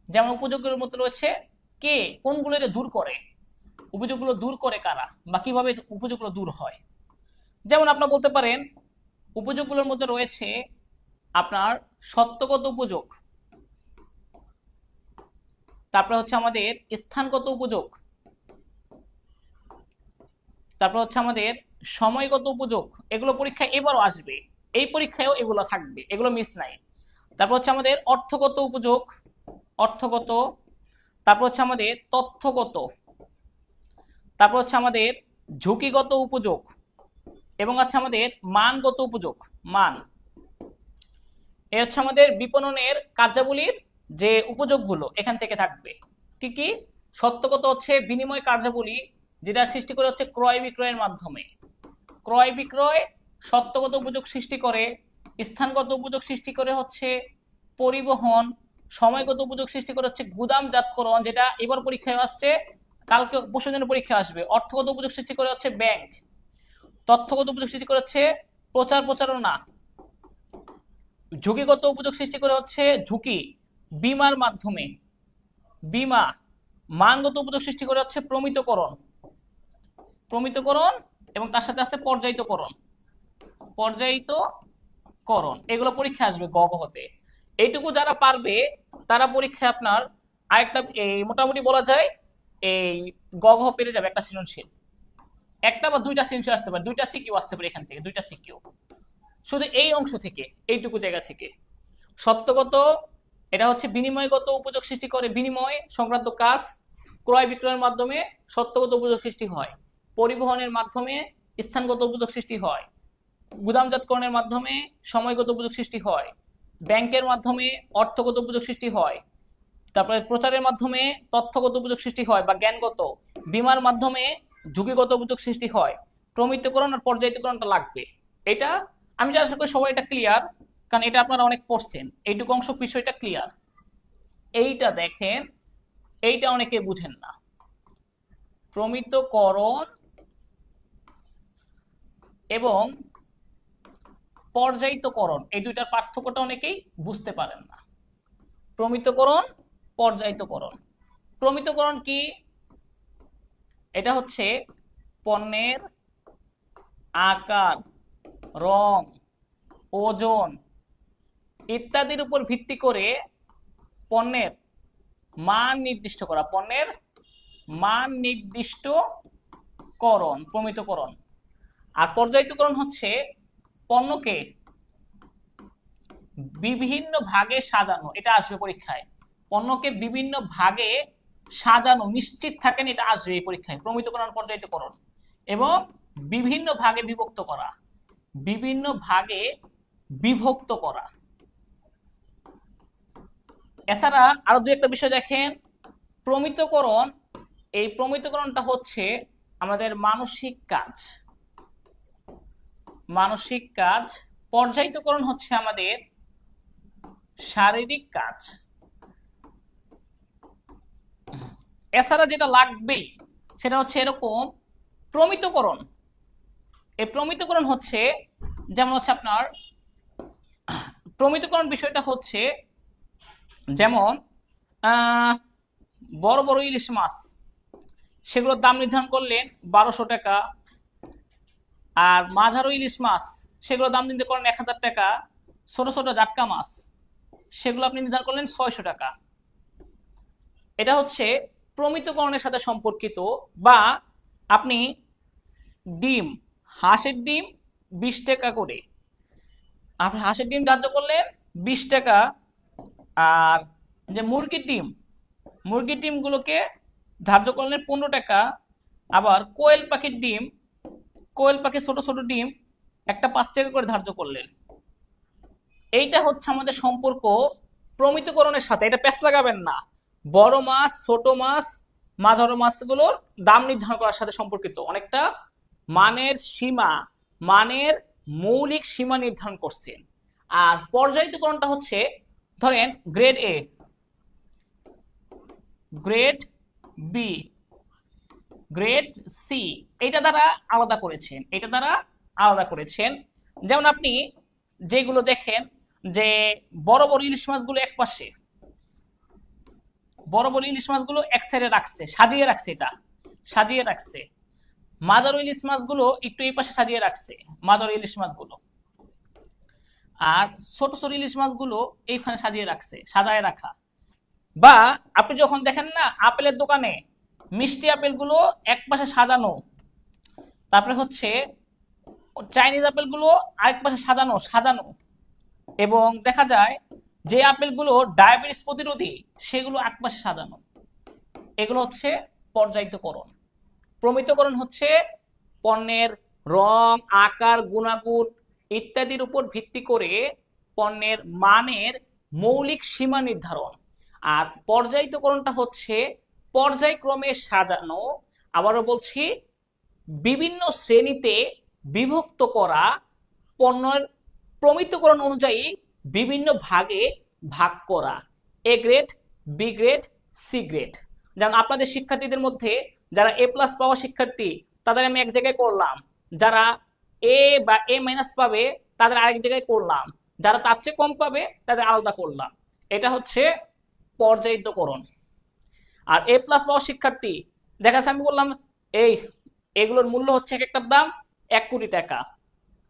যেমন উপযোগগুলোর মধ্যে রয়েছে কে কোনগুলো এটা দূর করে, উপযোগগুলো দূর করে কারা, বা কিভাবে উপযোগগুলো দূর হয়। যেমন আপনারা বলতে পারেন উপযোগগুলোর মধ্যে রয়েছে আপনার সত্যগত উপযোগ, তারপরে হচ্ছে আমাদের স্থানগত উপযোগ, তারপর হচ্ছে আমাদের সময়গত উপযোগ, এগুলো পরীক্ষায় এবারও আসবে, এই পরীক্ষায়ও এগুলো থাকবে, এগুলো মিস নাই। তারপর হচ্ছে আমাদের অর্থগত উপযোগ, অর্থগত, তারপর হচ্ছে আমাদের তথ্যগত, তারপর হচ্ছে আমাদের ঝুঁকিগত উপযোগ, এবং আছে আমাদের মানগত উপযোগ, মান। এ হচ্ছে আমাদের বিপণনের কার্যাবলীর যে উপযোগগুলো এখান থেকে থাকবে। কি কি, সত্যগত হচ্ছে বিনিময় কার্যাবলী, যেটা সৃষ্টি করে হচ্ছে ক্রয় বিক্রয়ের মাধ্যমে, ক্রয় বিক্রয় সত্যগত উপযোগ সৃষ্টি করে। স্থানগত উপযোগ সৃষ্টি করে হচ্ছে পরিবহন, সময়গত উপযোগ সৃষ্টি করে হচ্ছে গুদামজাতকরণ, যেটা এবার পরীক্ষায় আসছে, কালকে পরশুর জন্য পরীক্ষা আসবে। অর্থগত উপযোগ সৃষ্টি করে হচ্ছে ব্যাংক, তথ্যগত উপযোগ সৃষ্টি করে হচ্ছে প্রচার প্রচারণা, ঝুঁকিগত উপযোগ সৃষ্টি করে হচ্ছে ঝুঁকি বীমার মাধ্যমে, বীমা। মানগত উপযোগ সৃষ্টি করে হচ্ছে প্রমিতকরণ, প্রমিতকরণ এবং তার সাথে আছে পর্যায়িতকরণ, পর্যায়িতকরণ, এগুলো পরীক্ষা আসবে গগ হতে। এইটুকু যারা পারবে তারা পরীক্ষায় আপনার আরেকটা মোটামুটি বলা যায় এই গগ পেরে যাবে, একটা সৃজনশীল, একটা বা দুইটা সৃজনশীল আসতে পারে, দুইটা সিকিউ আসতে পারে এখান থেকে, দুইটা সিকিউ শুধু এই অংশ থেকে, এইটুকু জায়গা থেকে। সত্যগত এটা হচ্ছে বিনিময়গত উপযোগ সৃষ্টি করে, বিনিময় সংক্রান্ত কাজ, ক্রয় বিক্রয়ের মাধ্যমে সত্যগত উপযোগ সৃষ্টি হয়, পরিবহনের মাধ্যমে স্থানগত উপযোগ সৃষ্টি হয়, গুদামজাতকরণের মাধ্যমে সময়গত উপযোগ সৃষ্টি হয়, ব্যাংকের মাধ্যমে অর্থগত উপযোগ সৃষ্টি হয়, তারপরে প্রচারের মাধ্যমে তথ্যগত উপযোগ সৃষ্টি হয় বা জ্ঞানগত, বীমার মাধ্যমে ঝুঁকিগত অভিযোগ সৃষ্টি হয়, প্রমিতকরণ আর পর্যায়িতকরণটা লাগবে। এটা আমি যা আশা করি সবাই এটা ক্লিয়ার, কারণ এটা আপনারা অনেক পড়ছেন, এইটুকু অংশ বিষয়টা ক্লিয়ার। এইটা দেখেন, এইটা অনেকে বুঝেন না। প্রমিতকরণ এবং পর্যায়িতকরণ এই দুইটার পার্থক্যটা অনেকেই বুঝতে পারেন না। প্রমিতকরণ, পর্যায়িতকরণ। প্রমিতকরণ কি? এটা হচ্ছে পণ্যের আকার, রং, ওজন ইত্যাদির উপর ভিত্তি করে পণ্যের মান নির্দিষ্ট করা, পণ্যের মান নির্দিষ্টকরণ প্রমিতকরণ। আর পর্যায়িতকরণ হচ্ছে পণ্যকে বিভিন্ন ভাগে সাজানো, এটা আসবে পরীক্ষায়। পণ্যকে বিভিন্ন ভাগে সাজানো, নিশ্চিত থাকেন এটা আসবে এই পরীক্ষায়, প্রমিতকরণ পর্যায়িতকরণ। এবং বিভিন্ন ভাগে বিভক্ত করা, বিভিন্ন ভাগে বিভক্ত করা। এছাড়া আরো দুই একটা বিষয় দেখেন, প্রমিতকরণ, এই প্রমিতকরণটা হচ্ছে আমাদের মানসিক কাজ, মানসিক কাজ। পর্যায়িতকরণ হচ্ছে আমাদের শারীরিক কাজ। এছাড়া যেটা লাগবেই সেটা হচ্ছে এরকম প্রমিতকরণ। এই প্রমিতকরণ হচ্ছে যেমন হচ্ছে আপনার প্রমিতকরণ বিষয়টা হচ্ছে যেমন বড় বড় ইলিশ মাছ, সেগুলোর দাম নির্ধারণ করলেন 1200 টাকা। আর মাঝারো ইলিশ মাছ, সেগুলোর দাম নির্ধারণ করলেন 1000 টাকা। ছোট ছোট জাটকা মাছ, সেগুলো আপনি নির্ধারণ করলেন 600 টাকা। এটা হচ্ছে প্রমিতকরণের সাথে সম্পর্কিত। বা আপনি ডিম, হাঁসের ডিম 20 টাকা করে, আপনি হাঁসের ডিম ধার্য করলেন 20 টাকা। আর যে মুরগির ডিমগুলোকে ধার্য করলেন 15 টাকা। আবার কোয়েল পাখির ডিম, কোয়েল পাখির ছোট ছোট ডিম একটা 5 টাকা করে ধার্য করলেন। এইটা হচ্ছে আমাদের সম্পর্ক প্রমিতকরণের সাথে। এটা প্যাচ লাগাবেন না। বড় মাছ, ছোট মাছ, মাঝারো মাছগুলোর দাম নির্ধারণ করার সাথে সম্পর্কিত, অনেকটা মানের সীমা, মানের মৌলিক সীমা নির্ধারণ করছেন। আর পর্যায়িতকরণটা হচ্ছে ধরেন grade A, grade B, grade C, এটা দ্বারা আলাদা করেছেন, এটা দ্বারা আলাদা করেছেন। যেমন আপনি যেগুলো দেখেন যে বড় বড় ইলিশ মাছগুলো এক পাশে, বড় বড় ইলিশ মাছগুলো এক সাইডে রাখছে, সাজিয়ে রাখছে, এটা সাজিয়ে রাখছে। মাঝারো ইলিশ মাছগুলো একটু এই পাশে সাজিয়ে রাখছে, মাঝারো ইলিশ মাছগুলো। আর ছোট ছোট ইলিশ মাছগুলো এইখানে সাজিয়ে রাখছে, সাজায় রাখা। বা আপনি যখন দেখেন না আপেলের দোকানে মিষ্টি আপেলগুলো এক পাশে সাজানো, তারপরে হচ্ছে চাইনিজ আপেলগুলো আরেক পাশে সাজানো সাজানো, এবং দেখা যায় যে আপেলগুলো ডায়াবেটিস প্রতিরোধী সেগুলো এক পাশে সাজানো। এগুলো হচ্ছে পর্যায়িতকরণ। প্রমিতকরণ হচ্ছে পণ্যের রং, আকার, গুণাগুণ ইত্যাদির উপর ভিত্তি করে পণ্যের মানের মৌলিক সীমা নির্ধারণ। আর পর্যায়িতকরণটা হচ্ছে পর্যায়ক্রমে সাজানো, আবারও বলছি বিভিন্ন শ্রেণীতে বিভক্ত করা, পণ্যের প্রমিতকরণ অনুযায়ী বিভিন্ন ভাগে ভাগ করা, A grade, B grade, C grade. যেমন আপনাদের শিক্ষার্থীদের মধ্যে যারা এ প্লাস পাওয়া শিক্ষার্থী তাদের আমি এক জায়গায় করলাম, যারা এ বা এ মাইনাস পাবে তাদের আরেক জায়গায় করলাম, যারা তার চেয়ে কম পাবে তাদের আলাদা করলাম। এটা হচ্ছে পর্যায়িতকরণ। আর এ প্লাস পাওয়া শিক্ষার্থী দেখা যাচ্ছে আমি বললাম এগুলোর মূল্য হচ্ছে এক একটার দাম 1 কোটি টাকা।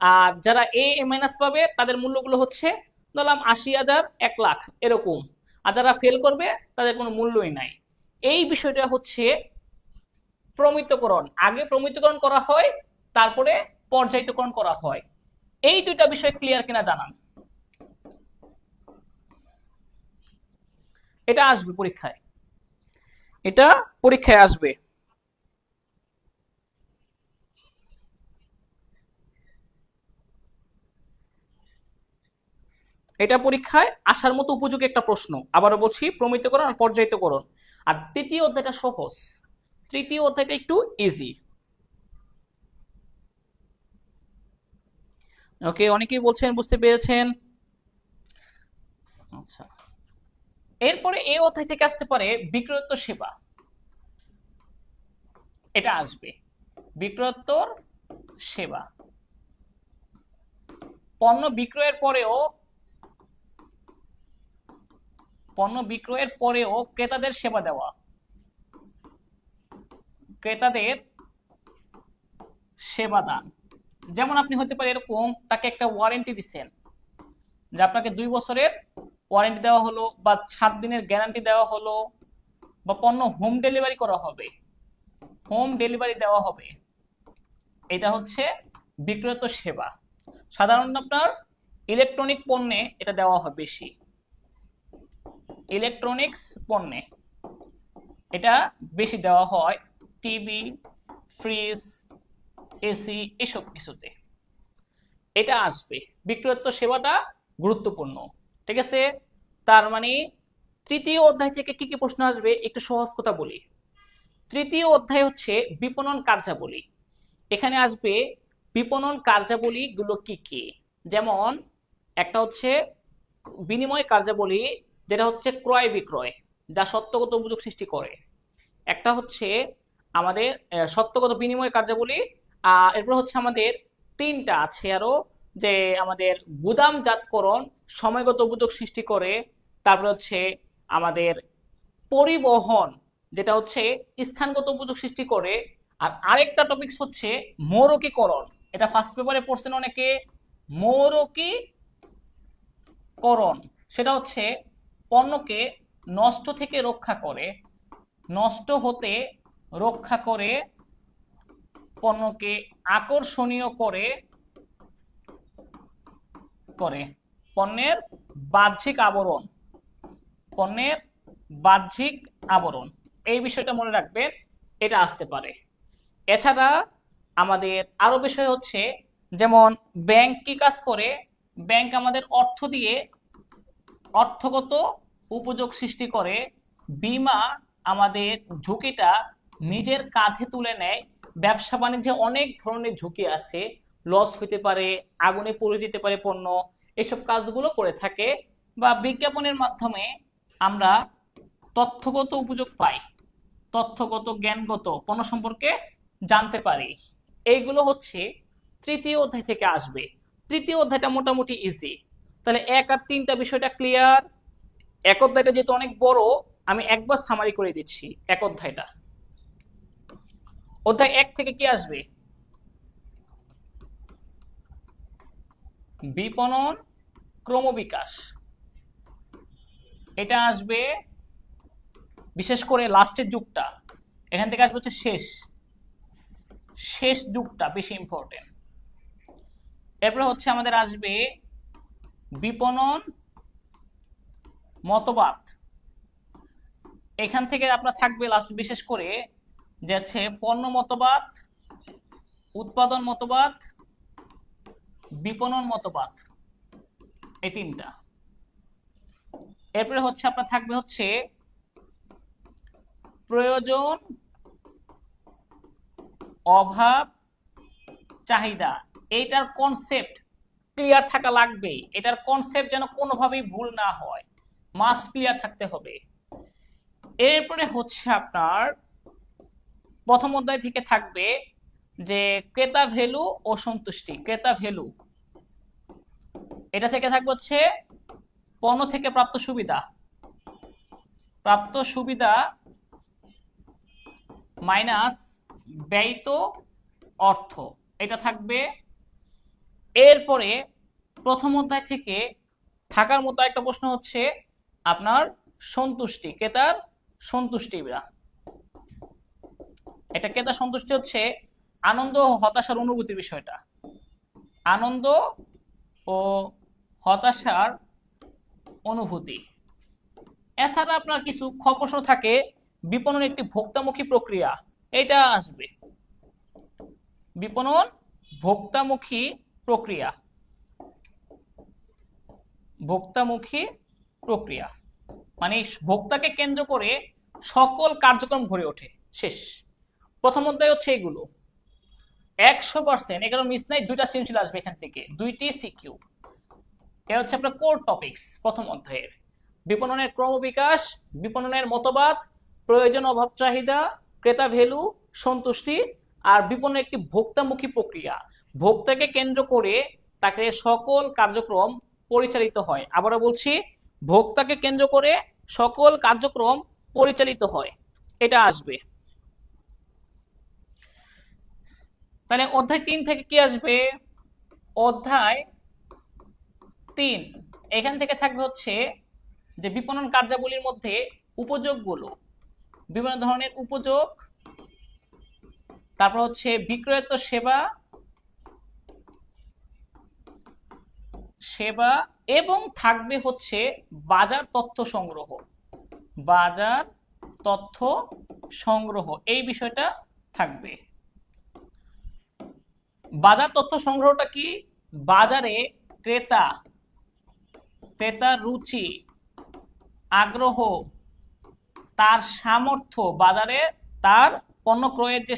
আর যারা এ মাইনাস পাবে তাদের মূল্যগুলো হচ্ছে ধরলাম 80,000, 1 লাখ এরকম। আর যারা ফেল করবে তাদের কোনো মূল্যই নাই। এই বিষয়টা হচ্ছে প্রমিতকরণ। আগে প্রমিতকরণ করা হয়, তারপরে পর্যায়িতকরণ করা হয়। এই দুইটা বিষয় ক্লিয়ার কিনা জানান। এটা আসবে পরীক্ষায়, এটা পরীক্ষায় আসবে। এটা পরীক্ষায় আসার মতো উপযোগী একটা প্রশ্ন। আবারও বলছি, প্রমিতকরণ আর পর্যায়িতকরণ। আর তৃতীয় অধ্যায়টা সহজ, তৃতীয় অধ্যায়টা একটু ইজি। ওকে, অনেকেই বলছেন বুঝতে পেরেছেন। আচ্ছা, এরপরে এই অধ্যায় থেকে আসতে পারে বিক্রয়োত্তর সেবা। এটা আসবে বিক্রয়োত্তর সেবা। পণ্য বিক্রয়ের পরেও ক্রেতাদের সেবা দেওয়া, ক্রেতাদের সেবা দান। যেমন আপনি হতে পারে এরকম, তাকে একটা ওয়ারেন্টি দিচ্ছেন যে আপনাকে 2 বছরের ওয়ারেন্টি দেওয়া হলো, বা 7 দিনের গ্যারান্টি দেওয়া হলো, বা পণ্য হোম ডেলিভারি করা হবে, হোম ডেলিভারি দেওয়া হবে। এটা হচ্ছে বিক্রয়ত সেবা। সাধারণত আপনার ইলেকট্রনিক পণ্যে এটা দেওয়া হয় বেশি, ইলেকট্রনিক্স পণ্যে এটা বেশি দেওয়া হয়, টিভি, ফ্রিজ, এসি, এসব কিছুতে এটা আসবে। বিক্রয়োত্তর সেবাটা গুরুত্বপূর্ণ, ঠিক আছে। তার মানে তৃতীয় অধ্যায় থেকে কি কি প্রশ্ন আসবে একটু সহজ কথা বলি। তৃতীয় অধ্যায় হচ্ছে বিপণন কার্যাবলী। এখানে আসবে বিপণন কার্যাবলী গুলো কি কি, যেমন একটা হচ্ছে বিনিময় কার্যাবলী, যেটা হচ্ছে ক্রয় বিক্রয়, যা সত্যগত অভিযোগ সৃষ্টি করে। একটা হচ্ছে আমাদের সত্যগত বিনিময় কার্যাবলী, আর এরপর হচ্ছে আমাদের 3টা আছে আরো, যে আমাদের গুদামজাতকরণ সময়গত অভিযোগ সৃষ্টি করে, তারপর হচ্ছে আমাদের পরিবহন, যেটা হচ্ছে স্থানগত অভিযোগ সৃষ্টি করে, আর আরেকটা টপিকস হচ্ছে মৌরকীকরণ। এটা ফার্স্ট পেপারে পড়ছেন অনেকে, মৌরকীকরণ সেটা হচ্ছে পণ্যকে নষ্ট থেকে রক্ষা করে, নষ্ট হতে রক্ষা করে, পণ্যকে আকর্ষণীয় করে করে পণ্যের বাহ্যিক আবরণ, পণ্যের বাহ্যিক আবরণ, এই বিষয়টা মনে রাখবেন, এটা আসতে পারে। এছাড়া আমাদের আরো বিষয় হচ্ছে, যেমন ব্যাংক কি কাজ করে, ব্যাংক আমাদের অর্থ দিয়ে অর্থগত উপযোগ সৃষ্টি করে, বীমা আমাদের ঝুঁকিটা নিজের কাঁধে তুলে নেয়। ব্যবসা বাণিজ্যে অনেক ধরনের ঝুঁকি আছে, লস হইতে পারে, আগুনে পড়ে যেতে পারে পণ্য, এসব কাজগুলো করে থাকে। বা বিজ্ঞাপনের মাধ্যমে আমরা তথ্যগত উপযোগ পাই, তথ্যগত জ্ঞানগত পণ্য সম্পর্কে জানতে পারি। এইগুলো হচ্ছে তৃতীয় অধ্যায় থেকে আসবে। তৃতীয় অধ্যায়টা মোটামুটি ইজি। তাহলে 1 আর 3টা বিষয়টা ক্লিয়ার। এক অধ্যায়টা যেহেতু অনেক বড়, আমি একবার সামারি করে দিচ্ছি এক অধ্যায়টা। অধ্যায় 1 থেকে কি আসবে? বিপণন ক্রমবিকাশ, এটা আসবে বিশেষ করে লাস্টের যুগটা। এখান থেকে আসবে হচ্ছে শেষ যুগটা বেশি ইম্পর্টেন্ট। এরপরে হচ্ছে আমাদের আসবে বিপণন মতবাদ। এখান থেকে আপনার থাকবে লাস্ট বিশেষ করে যে হচ্ছে পণ্য মতবাদ, উৎপাদন মতবাদ, বিপণন মতবাদ, এই 3টা। এরপরে হচ্ছে আপনার থাকবে হচ্ছে প্রয়োজন, অভাব, চাহিদা। এইটার কনসেপ্ট ক্লিয়ার থাকা লাগবে, এটার কনসেপ্ট যেন কোনোভাবেই ভুল না হয়, মাস্ট ক্লিয়ার থাকতে হবে। এরপরে হচ্ছে আপনার প্রথম অধ্যায় থেকে থাকবে যে ক্রেতা ভ্যালু ও সন্তুষ্টি, ক্রেতা ভ্যালু। এটা থেকে থাকবে হচ্ছে পণ্য থেকে প্রাপ্ত সুবিধা, প্রাপ্ত সুবিধা মাইনাস ব্যয়িত অর্থ, এটা থাকবে। এরপরে প্রথম অধ্যায় থেকে থাকার মতো একটা প্রশ্ন হচ্ছে আপনার সন্তুষ্টি, ক্রেতার সন্তুষ্টি। এটা ক্রেতা সন্তুষ্টি হচ্ছে আনন্দ ও হতাশার অনুভূতির বিষয়টা, আনন্দ ও হতাশার অনুভূতি। এছাড়া আপনার কিছু প্রশ্ন থাকে, বিপণন একটি ভোক্তামুখী প্রক্রিয়া, এটা আসবে। বিপণন ভোক্তামুখী প্রক্রিয়া, ভোক্তামুখী প্রক্রিয়া মানে ভোক্তাকে কেন্দ্র করে সকল কার্যক্রম গড়ে ওঠে। শেষ প্রথম অধ্যায় হচ্ছে এগুলো। 100%, এখানে মিস নাই, দুইটা সৃজনশীল আসবে এখান থেকে, দুইটি সিকিউ। এ হচ্ছে আপনার কোর টপিকস প্রথম অধ্যায়ের। বিপণনের ক্রমবিকাশ, বিপণনের মতবাদ, প্রয়োজন অভাব চাহিদা, ক্রেতা ভ্যালু, সন্তুষ্টি, আর বিপণনের একটি ভোক্তামুখী প্রক্রিয়া। ভোক্তাকে কেন্দ্র করে তাকে সকল কার্যক্রম পরিচালিত হয়। আবারও বলছি, ভোক্তাকে কেন্দ্র করে সকল কার্যক্রম পরিচালিত হয়, এটা আসবে। তাহলে অধ্যায় 3 থেকে কি আসবে? অধ্যায় 3 এখান থেকে থাকবে হচ্ছে যে বিপণন কার্যাবলীর মধ্যে উপযোগগুলো, বিভিন্ন ধরনের উপযোগ, তারপর হচ্ছে বিক্রয়োত্তর সেবা এবং থাকবে হচ্ছে বাজার তথ্য সংগ্রহ। বাজার তথ্য সংগ্রহ এই বিষয়টা থাকবে। বাজার তথ্য সংগ্রহটা কি? বাজারে ক্রেতার রুচি, আগ্রহ, তার সামর্থ্য, বাজারে তার পণ্য ক্রয়ের যে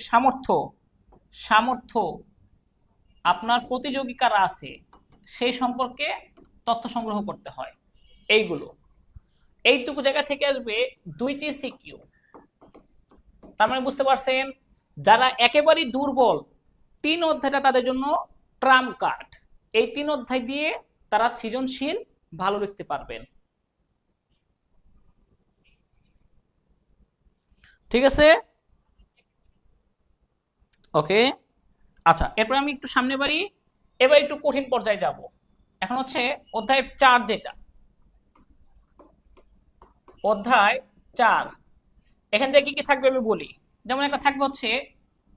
সামর্থ্য আপনার প্রতিযোগী কারা আছে সেই সম্পর্কে তথ্য সংগ্রহ করতে হয়। এইটুকু জায়গা থেকে আসবে দুইটি সিকিউ। তার মানে বুঝতে পারছেন, যারা একেবারেই দুর্বল 3 অধ্যায়টা তাদের জন্য ট্রাম্প কার্ড। এই 3 অধ্যায় দিয়ে তারা সৃজনশীল ভালো লিখতে পারবেন। ঠিক আছে, ওকে। আচ্ছা, এরপর আমি একটু সামনে বাড়ি, এবার একটু কঠিন পর্যায়ে যাব। এখন হচ্ছে অধ্যায় 4, যেটা অধ্যায় 4, এখান থেকে কি থাকবে আমি বলি। যেমন একটা থাকবে হচ্ছে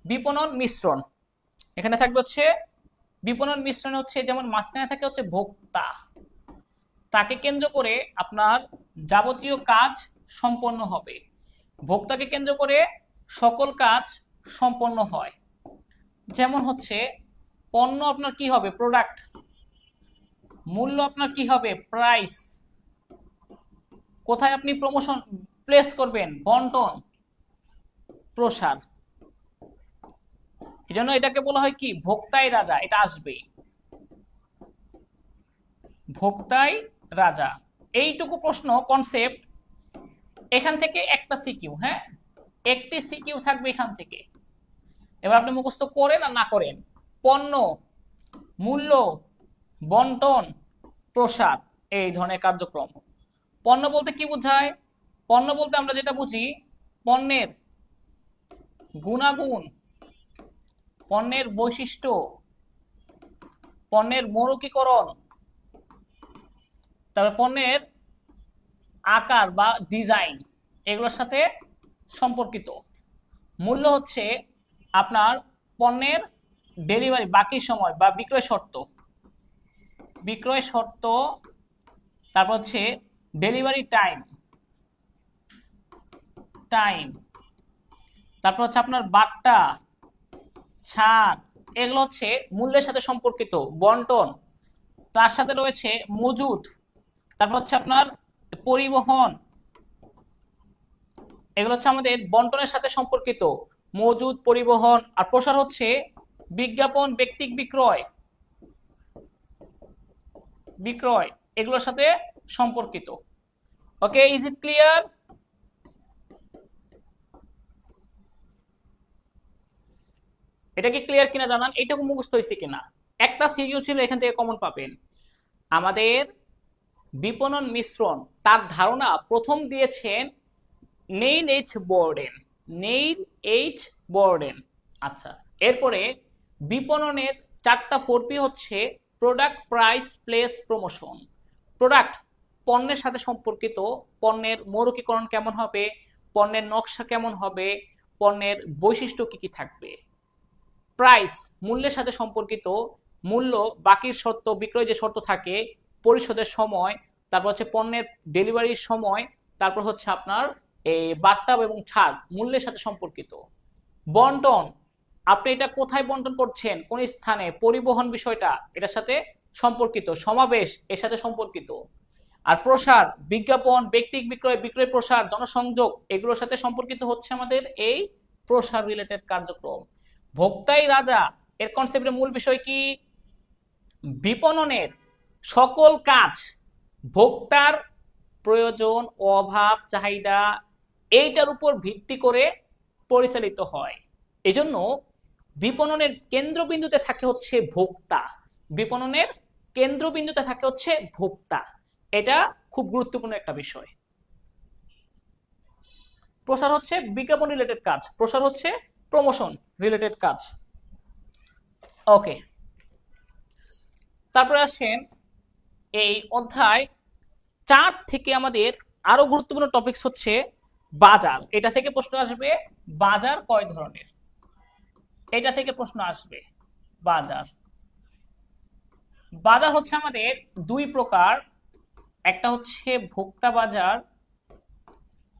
বিপণন মিশ্রণ। এখানে থাকবে হচ্ছে বিপণন মিশ্রণ হচ্ছে যেমন মাঝখানে থাকে হচ্ছে ভোক্তা, তাকে কেন্দ্র করে আপনার যাবতীয় কাজ সম্পন্ন হবে। ভোক্তাকে কেন্দ্র করে সকল কাজ সম্পন্ন হয়। যেমন হচ্ছে পণ্য আপনার কি হবে? প্রোডাক্ট। মূল্য আপনার কি হবে? প্রাইস। কোথায় আপনি প্রমোশন প্লেস করবেন? বন্টন, প্রসার। এজন্য এটাকে বলা হয় কি? ভোক্তাই রাজা। এটা আসবেই, ভোক্তাই রাজা। এইটুকু প্রশ্ন কনসেপ্ট এখান থেকে একটা সিকিউ, হ্যাঁ, একটি সিকিউ থাকবে এখান থেকে। এবার আপনি মুখস্থ করেন আর না করেন। পণ্য, মূল্য, বন্টন, প্রসার, এই ধরনের কার্যক্রম। পণ্য বলতে কি বোঝায়? পণ্য বলতে আমরা যেটা বুঝি, পণ্যের গুণাগুণ, পণ্যের বৈশিষ্ট্য, পণ্যের মৌলিকীকরণ, তারপর পণ্যের আকার বা ডিজাইন, এগুলোর সাথে সম্পর্কিত। মূল্য হচ্ছে আপনার পণ্যের ডেলিভারি বাকি সময় বা বিক্রয় শর্ত, তারপর হচ্ছে ডেলিভারি টাইম, তারপর হচ্ছে আপনার বাট্টা, ছাড়, এগুলো হচ্ছে মূল্যের সাথে সম্পর্কিত। বন্টন, তার সাথে রয়েছে মজুদ, তারপর হচ্ছে আপনার পরিবহন, এগুলো হচ্ছে আমাদের বন্টনের সাথে সম্পর্কিত। মজুদ, পরিবহন। আর প্রসার হচ্ছে বিজ্ঞাপন, ব্যক্তিক বিক্রয়, এগুলোর সাথে সম্পর্কিত। ওকে, ইজ ইট ক্লিয়ার? এটা কি ক্লিয়ার কিনা জানান, এইটুকু মুখস্থ হয়েছে কিনা। একটা সিকিউ ছিল, এখান থেকে কমন পাবেন। আমাদের বিপণন মিশ্রণ, তার ধারণা প্রথম দিয়েছেন নেইল এইচ বোর্ডেন। আচ্ছা, এরপরে বিপণনের 4টা 4P হচ্ছে product, price, place, promotion. Product পণ্যের সাথে সম্পর্কিত, পণ্যের মৌলিকীকরণ কেমন হবে, পণ্যের নকশা কেমন হবে, পণ্যের বৈশিষ্ট্য কি কি থাকবে। প্রাইস মূল্যের সাথে সম্পর্কিত, মূল্য, বাকির শর্ত, বিক্রয় যে শর্ত থাকে, পরিশোধের সময়, তারপর হচ্ছে পণ্যের ডেলিভারির সময়, তারপর হচ্ছে আপনার এই বাট্টা এবং ছাড়, মূল্যের সাথে সম্পর্কিত। বন্টন, আপনি এটা কোথায় বন্টন করছেন, কোন স্থানে, পরিবহন বিষয়টা এটার সাথে সম্পর্কিত। সমাবেশ এর সাথে সম্পর্কিত। আর প্রসার, বিজ্ঞাপন, ব্যক্তিক বিক্রয় প্রসার, জনসংযোগ, এগুলোর সাথে সম্পর্কিত হচ্ছে আমাদের এই প্রসার রিলেটেড কার্যক্রম। ভোক্তাই রাজা, এর কনসেপ্টের মূল বিষয় কি? বিপণনের সকল কাজ ভোক্তার প্রয়োজন, অভাব, চাহিদা এইটার উপর ভিত্তি করে পরিচালিত হয়। এজন্য বিপণনের কেন্দ্রবিন্দুতে থাকে হচ্ছে ভোক্তা। বিপণনের কেন্দ্রবিন্দুতে থাকে হচ্ছে ভোক্তা। এটা খুব গুরুত্বপূর্ণ একটা বিষয়। প্রসার হচ্ছে বিজ্ঞাপন রিলেটেড কাজ, প্রসার হচ্ছে প্রমোশন রিলেটেড কাজ। ওকে, তারপরে আসেন এই অধ্যায় 4 থেকে আমাদের আরো গুরুত্বপূর্ণ টপিকস হচ্ছে বাজার। এটা থেকে প্রশ্ন আসবে, বাজার কয় ধরনের? এটা থেকে প্রশ্ন আসবে, বাজার। বাজার হচ্ছে আমাদের দুই প্রকার, একটা হচ্ছে ভোক্তা বাজার,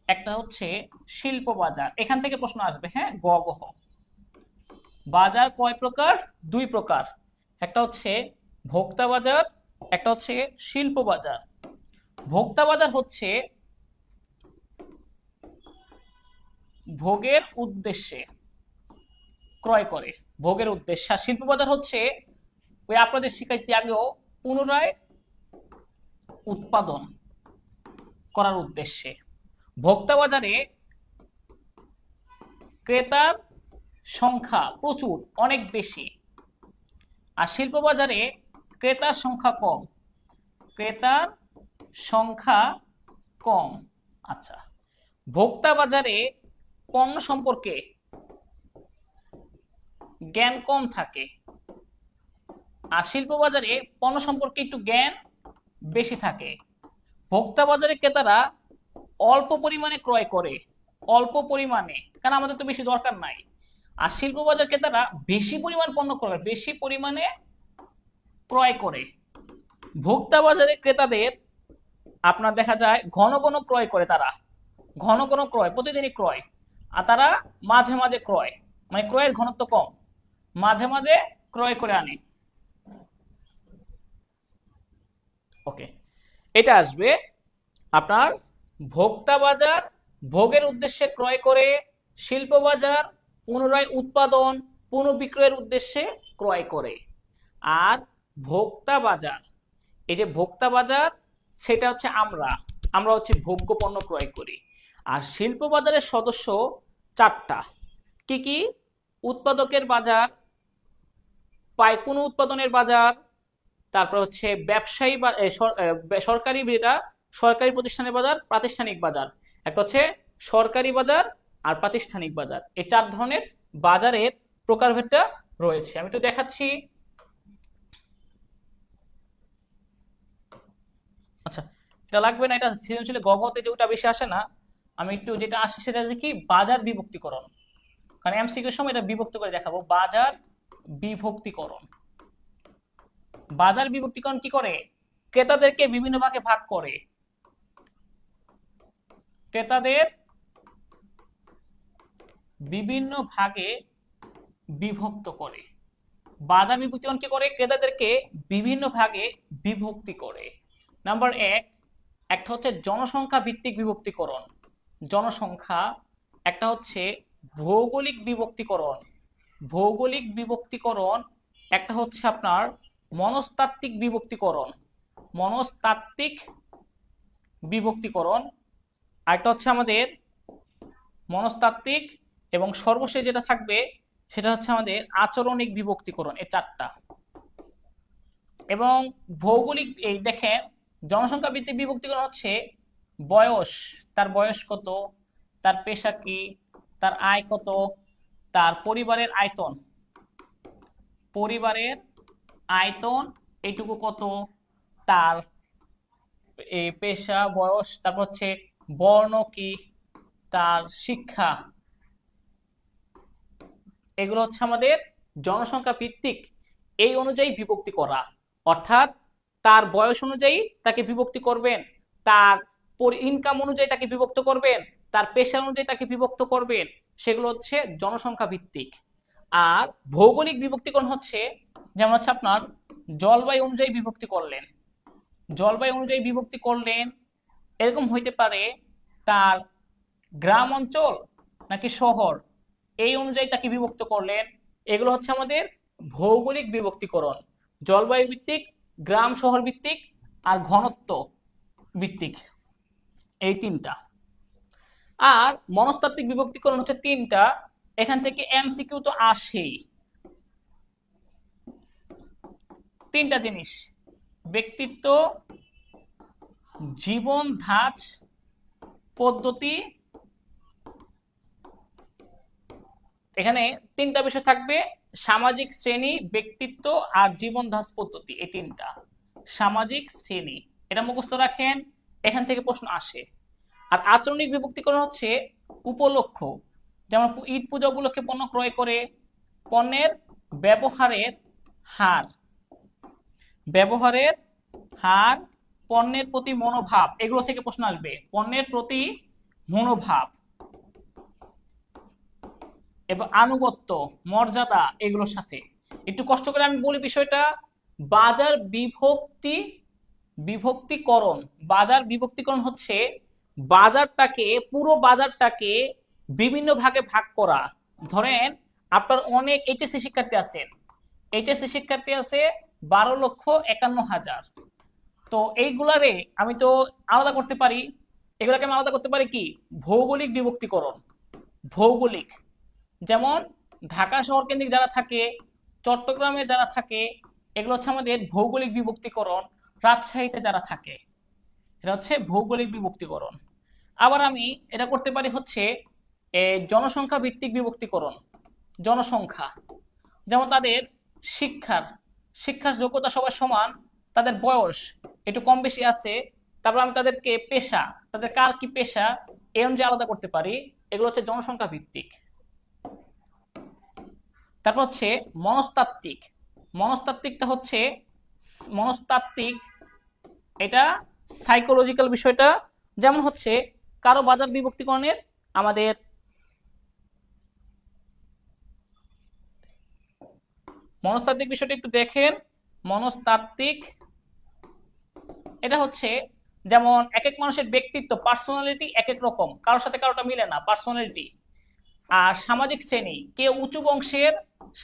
একটা হচ্ছে শিল্প বাজার। এখান থেকে প্রশ্ন আসবে, হ্যাঁ, গ গ হ। বাজার কয় প্রকার? দুই প্রকার, একটা হচ্ছে ভোক্তা বাজার, একটা হচ্ছে শিল্প বাজার। ভোক্তা বাজার হচ্ছে ভোগের উদ্দেশ্যে ক্রয় করে, ভোগের উদ্দেশ্যে। আর শিল্প বাজার হচ্ছে ওই আপনাদের শিখাইছি আগেও, পুনরায় উৎপাদন করার উদ্দেশ্যে। ভোক্তা বাজারে ক্রেতার সংখ্যা প্রচুর, অনেক বেশি। আর শিল্প বাজারে ক্রেতার সংখ্যা কম, ক্রেতার সংখ্যা কম। আচ্ছা, ভোক্তা বাজারে পণ্য সম্পর্কে জ্ঞান কম থাকে, আর শিল্প বাজারে পণ্য সম্পর্কে একটু জ্ঞান বেশি থাকে। ভোক্তা বাজারে ক্রেতারা অল্প পরিমাণে ক্রয় করে, অল্প পরিমাণে, কারণ আমাদের তো বেশি দরকার নাই। আর শিল্প বাজার ক্রেতারা বেশি পরিমাণ পণ্য ক্রয়, বেশি পরিমাণে ক্রয় করে। ভোক্তা বাজারে ক্রেতাদের আপনার দেখা যায় ঘন ঘন ক্রয় করে, তারা ঘন ঘন ক্রয়, প্রতিদিনই ক্রয়। আর তারা মাঝে মাঝে ক্রয়, মানে ক্রয়ের ঘনত্ব কম, মাঝে মাঝে ক্রয় করে আনে। ওকে, এটা আসবে আপনার ভোক্তা বাজার ভোগের উদ্দেশ্যে ক্রয় করে, শিল্প বাজার পুনরায় উৎপাদন পুনঃবিক্রয়ের উদ্দেশ্যে ক্রয় করে। আর ভোক্তা বাজার, এই যে ভোক্তা বাজার, সেটা হচ্ছে আমরা হচ্ছে ভোগ্য পণ্য ক্রয় করি। আর শিল্প বাজারের সদস্য 4টা, কি কি? উৎপাদকের বাজার, পাইকারি উৎপাদনের বাজার, তারপর হচ্ছে ব্যবসায়ী সরকারি, যেটা সরকারি প্রতিষ্ঠানের বাজার, প্রাতিষ্ঠানিক বাজার। একটা হচ্ছে সরকারি বাজার আর প্রাতিষ্ঠানিক বাজার। এই 4 ধরনের বাজারের প্রকারভেদটা রয়েছে। আমি একটু দেখাচ্ছি। আচ্ছা, এটা লাগবে না, এটা সৃজনশীলে গগতে যেটা বেশি আসে না। আমি একটু যেটা আসে সেটা কি, বাজার বিভক্তিকরণ। কারণ এমসিকিউর সময় এটা বিভক্ত করে দেখাবো, বাজার বিভক্তিকরণ। বাজার বিভক্তিকরণ কি করে? ক্রেতাদেরকে বিভিন্ন ভাগে ভাগ করে, ক্রেতাদের বিভিন্ন ভাগে বিভক্ত করে। বাজার বিভক্তিকরণ কি করে? ক্রেতাদেরকে বিভিন্ন ভাগে বিভক্তি করে। নাম্বার 1, একটা হচ্ছে জনসংখ্যা ভিত্তিক বিভক্তিকরণ, জনসংখ্যা। একটা হচ্ছে ভৌগোলিক বিভক্তিকরণ, ভৌগোলিক বিভক্তিকরণ। একটা হচ্ছে আপনার মনস্তাত্ত্বিক বিভক্তিকরণ, মনস্তাত্ত্বিক বিভক্তিকরণ। আরেকটা হচ্ছে আমাদের মনস্তাত্ত্বিক, এবং সর্বশেষ যেটা থাকবে সেটা হচ্ছে আমাদের আচরণিক বিভক্তিকরণ। এই 4টা। এবং ভৌগোলিক, এই দেখেন, জনসংখ্যা ভিত্তিক বিভক্তিকরণ হচ্ছে বয়স, তার বয়স কত, তার পেশা কি, তার আয় কত, তার পরিবারের আয়তন, পরিবারের আয়তন এইটুকু কত, তার পেশা, বয়স, তারপর হচ্ছে বর্ণ কি, তার শিক্ষা। এগুলো হচ্ছে আমাদের জনসংখ্যা ভিত্তিক, এই অনুযায়ী বিভক্তি করা। অর্থাৎ তার বয়স অনুযায়ী তাকে বিভক্তি করবেন, তার ইনকাম অনুযায়ী তাকে বিভক্ত করবেন, তার পেশা অনুযায়ী তাকে বিভক্ত করবেন। সেগুলো হচ্ছে জনসংখ্যা ভিত্তিক। আর ভৌগোলিক বিভক্তিকরণ হচ্ছে, যেমন হচ্ছে আপনার জলবায়ু অনুযায়ী বিভক্তি করলেন, জলবায়ু অনুযায়ী বিভক্তি করলেন। এরকম হইতে পারে তার গ্রাম অঞ্চল নাকি শহর, এই অনুযায়ী তাকে বিভক্ত করলেন। এগুলো হচ্ছে আমাদের ভৌগোলিক বিভক্তিকরণ, জলবায়ু ভিত্তিক, গ্রাম শহর ভিত্তিক, আর ঘনত্ব ভিত্তিক, এই তিনটা। আর মনস্তাত্ত্বিক বিভক্তিকরণ হচ্ছে তিনটা। এখান থেকে এমসিকিউ তো আসেই। তিনটা জিনিস: ব্যক্তিত্ব, জীবন ধাঁচ পদ্ধতি। এখানে তিনটা বিষয় থাকবে: সামাজিক শ্রেণী, ব্যক্তিত্ব আর জীবন ধাঁচ পদ্ধতি। এই তিনটা সামাজিক শ্রেণী, এটা মুখস্থ রাখেন, এখান থেকে প্রশ্ন আসে। আর আচরণিক বিভক্তিকরণ হচ্ছে উপলক্ষ, যেমন ঈদ পূজা উপলক্ষে পণ্য ক্রয় করে, পণ্যের ব্যবহারের হার, ব্যবহারের হার, পণ্যের প্রতি মনোভাব, এগুলো থেকে প্রশ্ন আসবে। পণ্যের প্রতি মনোভাব এবং আনুগত্য, মর্যাদা, এগুলোর সাথে। একটু কষ্ট করে আমি বলি বিষয়টা। বাজার বিভক্তিকরণ, বাজার বিভক্তিকরণ হচ্ছে বাজারটাকে, পুরো বাজারটাকে বিভিন্ন ভাগে ভাগ করা। ধরেন আপনার অনেক এইচএসসি শিক্ষার্থী আছেন, এইচএসসি শিক্ষার্থী আছে 12,51,000। তো এইগুলারে আমি তো আলাদা করতে পারি, এগুলাকে আমি আলাদা করতে পারি কি? ভৌগোলিক বিভক্তিকরণ। ভৌগোলিক, যেমন ঢাকা শহর কেন্দ্রিক যারা থাকে, চট্টগ্রামে যারা থাকে, এগুলো হচ্ছে আমাদের ভৌগোলিক বিভক্তিকরণ। রাজশাহীতে যারা থাকে, এটা হচ্ছে ভৌগোলিক বিভক্তিকরণ। আবার আমি এটা করতে পারি হচ্ছে জনসংখ্যা ভিত্তিক বিভক্তিকরণ। জনসংখ্যা, যেমন তাদের শিক্ষার যোগ্যতা সবার সমান, তাদের বয়স একটু কম বেশি আছে, তারপর আমি তাদেরকে পেশা, তাদের কার কি পেশা, এই অনুযায়ী আলাদা করতে পারি। এগুলো হচ্ছে জনসংখ্যা ভিত্তিক। তারপর হচ্ছে মনস্তাত্ত্বিক। মনস্তাত্ত্বিক, এটা সাইকোলজিক্যাল বিষয়টা। যেমন হচ্ছে কারো বাজার বিভক্তিকরণের আমাদের মনস্তাত্ত্বিক বিষয়টা একটু দেখেন। মনস্তাত্ত্বিক এটা হচ্ছে যেমন এক এক মানুষের ব্যক্তিত্ব, পার্সোনালিটি এক এক রকম, কারোর সাথে কারোটা মিলে না পার্সোনালিটি। আর সামাজিক শ্রেণী, কেউ উঁচু বংশের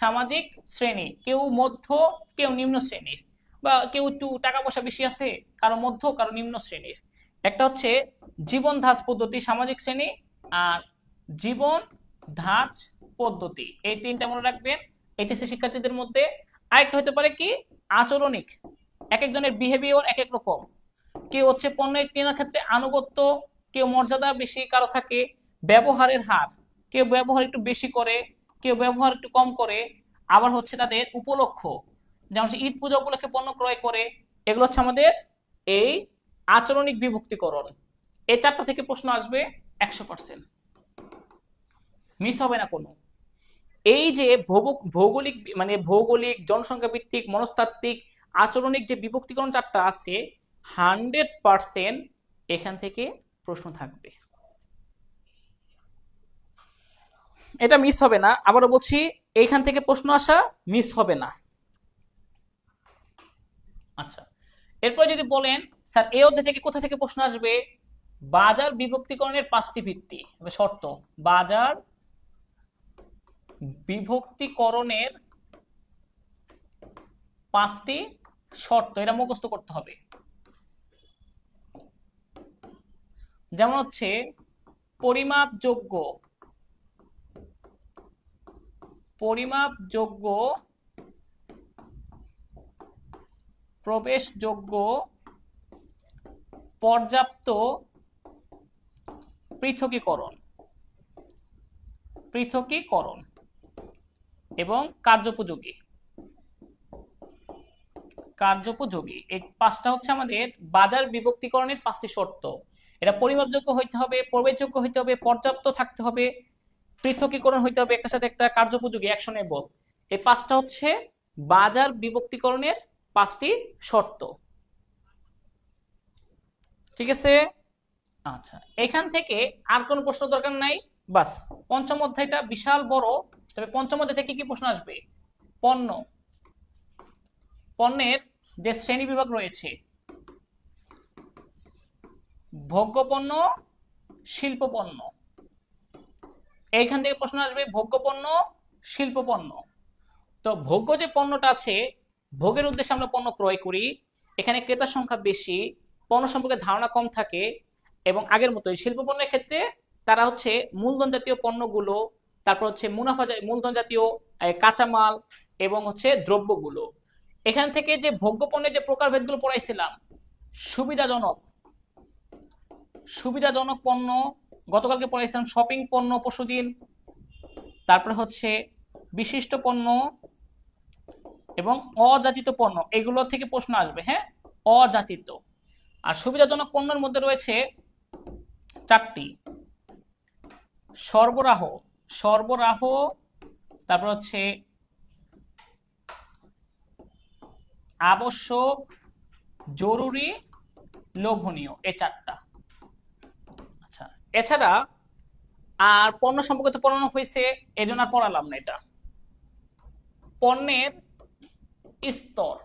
সামাজিক শ্রেণী, কেউ মধ্য, কেউ নিম্ন শ্রেণীর, বা কেউ একটু টাকা পয়সা বেশি আছে, কারো মধ্য, কারো নিম্ন শ্রেণীর। একটা হচ্ছে জীবন ধাঁচ পদ্ধতি, সামাজিক শ্রেণী, আর জীবন ধাঁচ পদ্ধতি, এই তিনটা মনে রাখবেন এইচএসসি শিক্ষার্থীদের মধ্যে। আরেকটা হতে পারে কি? আচরণিক। এক একজনের বিহেভিয়ার এক এক রকম। কেউ হচ্ছে পণ্য কেনার ক্ষেত্রে আনুগত্য, কেউ মর্যাদা বেশি কারো থাকে, ব্যবহারের হার, কেউ ব্যবহার একটু বেশি করে, কেউ ব্যবহার একটু কম করে। আবার হচ্ছে তাদের উপলক্ষ, যেমন ঈদ পূজা উপলক্ষে পণ্য ক্রয় করে। এগুলো হচ্ছে আমাদের এই আচরণিক বিভক্তিকরণ। এই চারটা থেকে প্রশ্ন আসবে 100%, মিস হবে না কোনো। এই যে ভৌগোলিক, মানে ভৌগোলিক, জনসংখ্যা ভিত্তিক, মনস্তাত্ত্বিক, আচরণিক যে বিভক্তিকরণ চারটা আছে, 100% এখান থেকে প্রশ্ন থাকবে, এটা মিস হবে না। আবারও বলছি, এইখান থেকে প্রশ্ন আসা মিস হবে না। আচ্ছা, এরপর যদি বলেন স্যার এই অধ্যায় থেকে কোথা থেকে প্রশ্ন আসবে? বাজার বিভক্তিকরণের 5টি ভিত্তি শর্ত। বাজার বিভক্তিকরণের 5টি শর্ত, এটা মুখস্থ করতে হবে। যেমন হচ্ছে পরিমাপযোগ্য, প্রবেশযোগ্য, পর্যাপ্ত পৃথকীকরণ এবং কার্যোপযোগী। এই 5টা হচ্ছে আমাদের বাজার বিভক্তিকরণের 5টি শর্ত। এটা পরিমাপযোগ্য হইতে হবে, প্রবেশযোগ্য হইতে হবে, পর্যাপ্ত থাকতে হবে, পৃথকীকরণ হইতে হবে, একটার সাথে একটা কার্যোপযোগী, অ্যাকশনেবল। এই 5টা হচ্ছে বাজার বিভক্তিকরণের 5টি শর্ত। ঠিক আছে? আচ্ছা, এখান থেকে আর কোনো প্রশ্ন দরকার নাই, বাস। পঞ্চম অধ্যায়টা বিশাল বড়, তবে পঞ্চম অধ্যায় থেকে কি প্রশ্ন আসবে? পণ্যের যে শ্রেণী বিভাগ রয়েছে, ভোগ্য পণ্য, শিল্প পণ্য, এইখান থেকে প্রশ্ন আসবে ভোগ্য পণ্য, শিল্প পণ্য। তো ভোগ্য যে পণ্যটা আছে, ভোগের উদ্দেশ্যে আমরা পণ্য ক্রয় করি, এখানে ক্রেতার সংখ্যা বেশি, পণ্য সম্পর্কে ধারণা কম থাকে, এবং আগের মতোই শিল্প পণ্যের ক্ষেত্রে তারা হচ্ছে মূলধন জাতীয় পণ্যগুলো, তারপর হচ্ছে মূলধন জাতীয় কাঁচামাল এবং হচ্ছে দ্রব্যগুলো। এখান থেকে যে ভোগ্য পণ্যের যে প্রকারভেদগুলো পড়াইছিলাম, সুবিধাজনক সুবিধাজনক পণ্য গতকালকে পড়াইছিলাম, শপিং পণ্য পরশুদিন, তারপরে হচ্ছে বিশিষ্ট পণ্য এবং অযাচিত পণ্য, এগুলো থেকে প্রশ্ন আসবে। হ্যাঁ, অযাচিত। আর সুবিধাজনক পণ্যের মধ্যে রয়েছে চারটি: সরবরাহ সরবরাহ তারপর হচ্ছে আবশ্যক, জরুরি, লোভনীয়, এই চারটা। আচ্ছা, এছাড়া আর পণ্য সম্পর্কে তো পড়ানো হয়েছে, এই জন্য আর পড়ালাম না। এটা পণ্যের স্তর।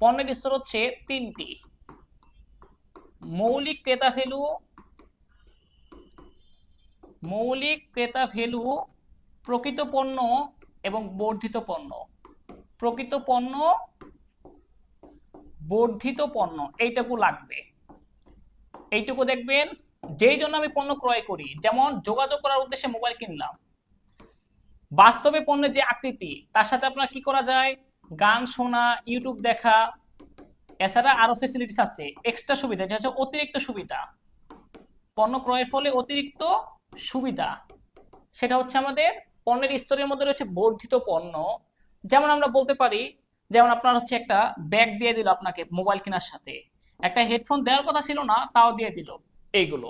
পণ্যের স্তর হচ্ছে তিনটি: মৌলিক ক্রেতা ভ্যালু, প্রকৃত পণ্য এবং বর্ধিত পণ্য। প্রকৃত পণ্য, বর্ধিত পণ্য, এইটুকু লাগবে। এইটুকু দেখবেন। যেই জন্য আমি পণ্য ক্রয় করি, যেমন যোগাযোগ করার উদ্দেশ্যে মোবাইল কিনলাম, বাস্তবে পণ্যের যে আকৃতি, তার সাথে আপনার কি করা যায়, গান শোনা, ইউটিউব দেখা, এছাড়া আরো ফেসিলিটিস আছে, এক্সট্রা সুবিধা, যেটা হচ্ছে অতিরিক্ত সুবিধা। পণ্য ক্রয়ের ফলে অতিরিক্ত সুবিধা, সেটা হচ্ছে আমাদের পণ্যের স্তরের মধ্যে রয়েছে বর্ধিত পণ্য। যেমন আমরা বলতে পারি, যেমন আপনার হচ্ছে একটা ব্যাগ দিয়ে দিল আপনাকে মোবাইল কেনার সাথে, একটা হেডফোন দেওয়ার কথা ছিল না, তাও দিয়ে দিল। এইগুলো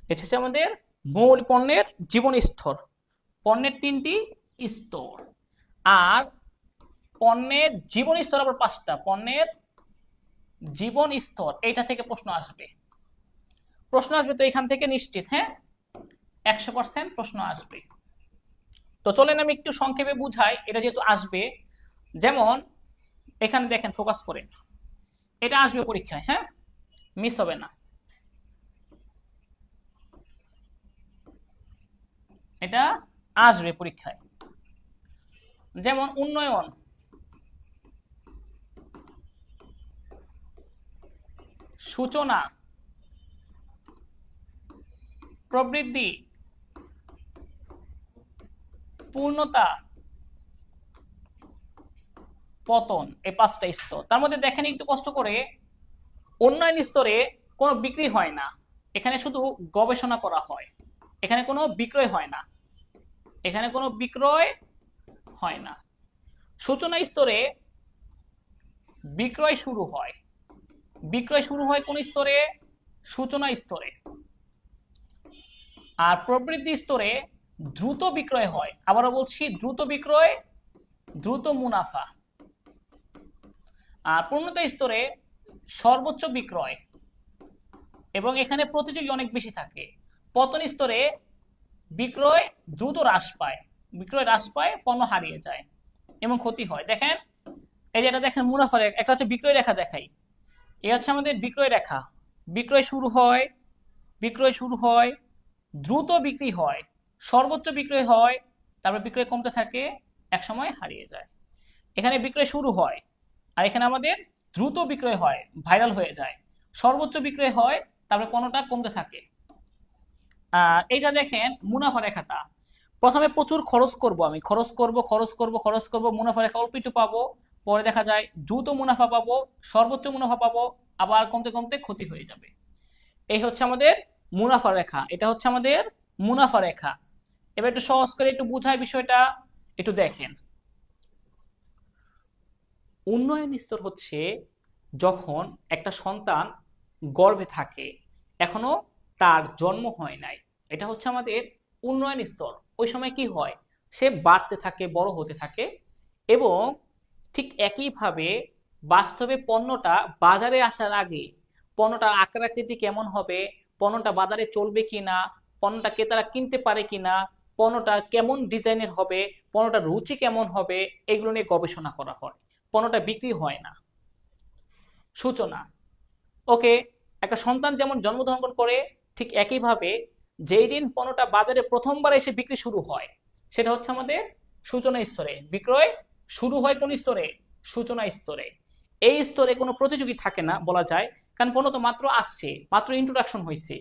এটা হচ্ছে আমাদের মূল পণ্যের জীবন স্তর। পণ্যের তিনটি স্তর। আর পণ্যের জীবন স্তর আবার পাঁচটা। পণ্যের জীবন স্তর, এইটা থেকে প্রশ্ন আসবে। তো এখান থেকে নিশ্চিত। হ্যাঁ, 100% প্রশ্ন আসবে। তো চলেন আমি একটু সংক্ষেপে বুঝাই, এটা যেহেতু আসবে। যেমন এখানে দেখেন, ফোকাস করে, এটা আসবে পরীক্ষায়। হ্যাঁ, মিস হবে না। এটা আসবে পরীক্ষায়। যেমন উন্নয়ন, সূচনা, প্রবৃদ্ধি, পূর্ণতা, পতন, এই পাঁচটা স্তর। তার মধ্যে দেখেন একটু কষ্ট করে, উন্নয়ন স্তরে কোনো বিক্রি হয় না, এখানে শুধু গবেষণা করা হয়, এখানে কোনো বিক্রয় হয় না, এখানে কোনো বিক্রয় হয় না। সূচনা স্তরে বিক্রয় শুরু হয়। বিক্রয় শুরু হয় কোন স্তরে? সূচনা স্তরে। আর প্রবৃদ্ধি স্তরে দ্রুত বিক্রয় হয়। আবারও বলছি, দ্রুত বিক্রয়, দ্রুত মুনাফা। আর পূর্ণতা স্তরে সর্বোচ্চ বিক্রয়, এবং এখানে প্রতিযোগী অনেক বেশি থাকে। পতন স্তরে বিক্রয় দ্রুত হ্রাস পায়, বিক্রয় হ্রাস পায়, পণ্য হারিয়ে যায় এবং ক্ষতি হয়। দেখেন এই যেটা দেখেন মুনাফার একটা হচ্ছে বিক্রয় রেখা দেখাই। এই হচ্ছে আমাদের বিক্রয় রেখা। বিক্রয় শুরু হয়, দ্রুত বিক্রি হয়, সর্বোচ্চ বিক্রয় হয়, তারপর বিক্রয় কমতে থাকে, এক সময় হারিয়ে যায়। এখানে বিক্রয় শুরু হয়, আর এখানে আমাদের দ্রুত বিক্রয় হয়, ভাইরাল হয়ে যায়, সর্বোচ্চ বিক্রয় হয়, তারপরে পণ্যটা কমতে থাকে। এইটা দেখেন মুনাফা রেখাটা। প্রথমে প্রচুর খরচ করব, আমি খরচ করব, মুনাফা রেখা অল্প একটু পাবো, পরে দেখা যায় দ্রুত মুনাফা পাবো, সর্বোচ্চ মুনাফা পাবো, আবার কমতে কমতে ক্ষতি হয়ে যাবে। এই হচ্ছে আমাদের মুনাফা রেখা, এটা হচ্ছে আমাদের মুনাফা রেখা। এবার একটু সহজ করে একটু বুঝাই বিষয়টা, একটু দেখেন। উন্নয়ন স্তর হচ্ছে যখন একটা সন্তান গর্ভে থাকে, এখনো তার জন্ম হয় নাই, এটা হচ্ছে আমাদের উন্নয়ন স্তর। ওই সময় কি হয়, সে বাড়তে থাকে, বড় হতে থাকে, এবং ঠিক একইভাবে বাস্তবে পণ্যটা বাজারে আসার আগে পণ্যটার আকার আকৃতি কেমন হবে, পণ্যটা বাজারে চলবে কিনা, পণ্যটা ক্রেতারা কিনতে পারে কিনা, পণ্যটা কেমন ডিজাইনের হবে, পণ্যটার রুচি কেমন হবে, এগুলো নিয়ে গবেষণা করা হয়। পণ্যটা বিক্রি হয় না। সূচনা, ওকে, একটা সন্তান যেমন জন্মগ্রহণ করে, ঠিক একইভাবে যেই দিন পণ্যটা বাজারে প্রথমবার এসে বিক্রি শুরু হয়, সেটা হচ্ছে আমাদের সূচনা স্তরে। বিক্রয় শুরু হয় কোন স্তরে? সূচনা স্তরে। এই স্তরে কোনো প্রতিযোগী থাকে না বলা যায়, কারণ পণ্য তো মাত্র আসছে, মাত্র ইন্ট্রোডাকশন হয়েছে।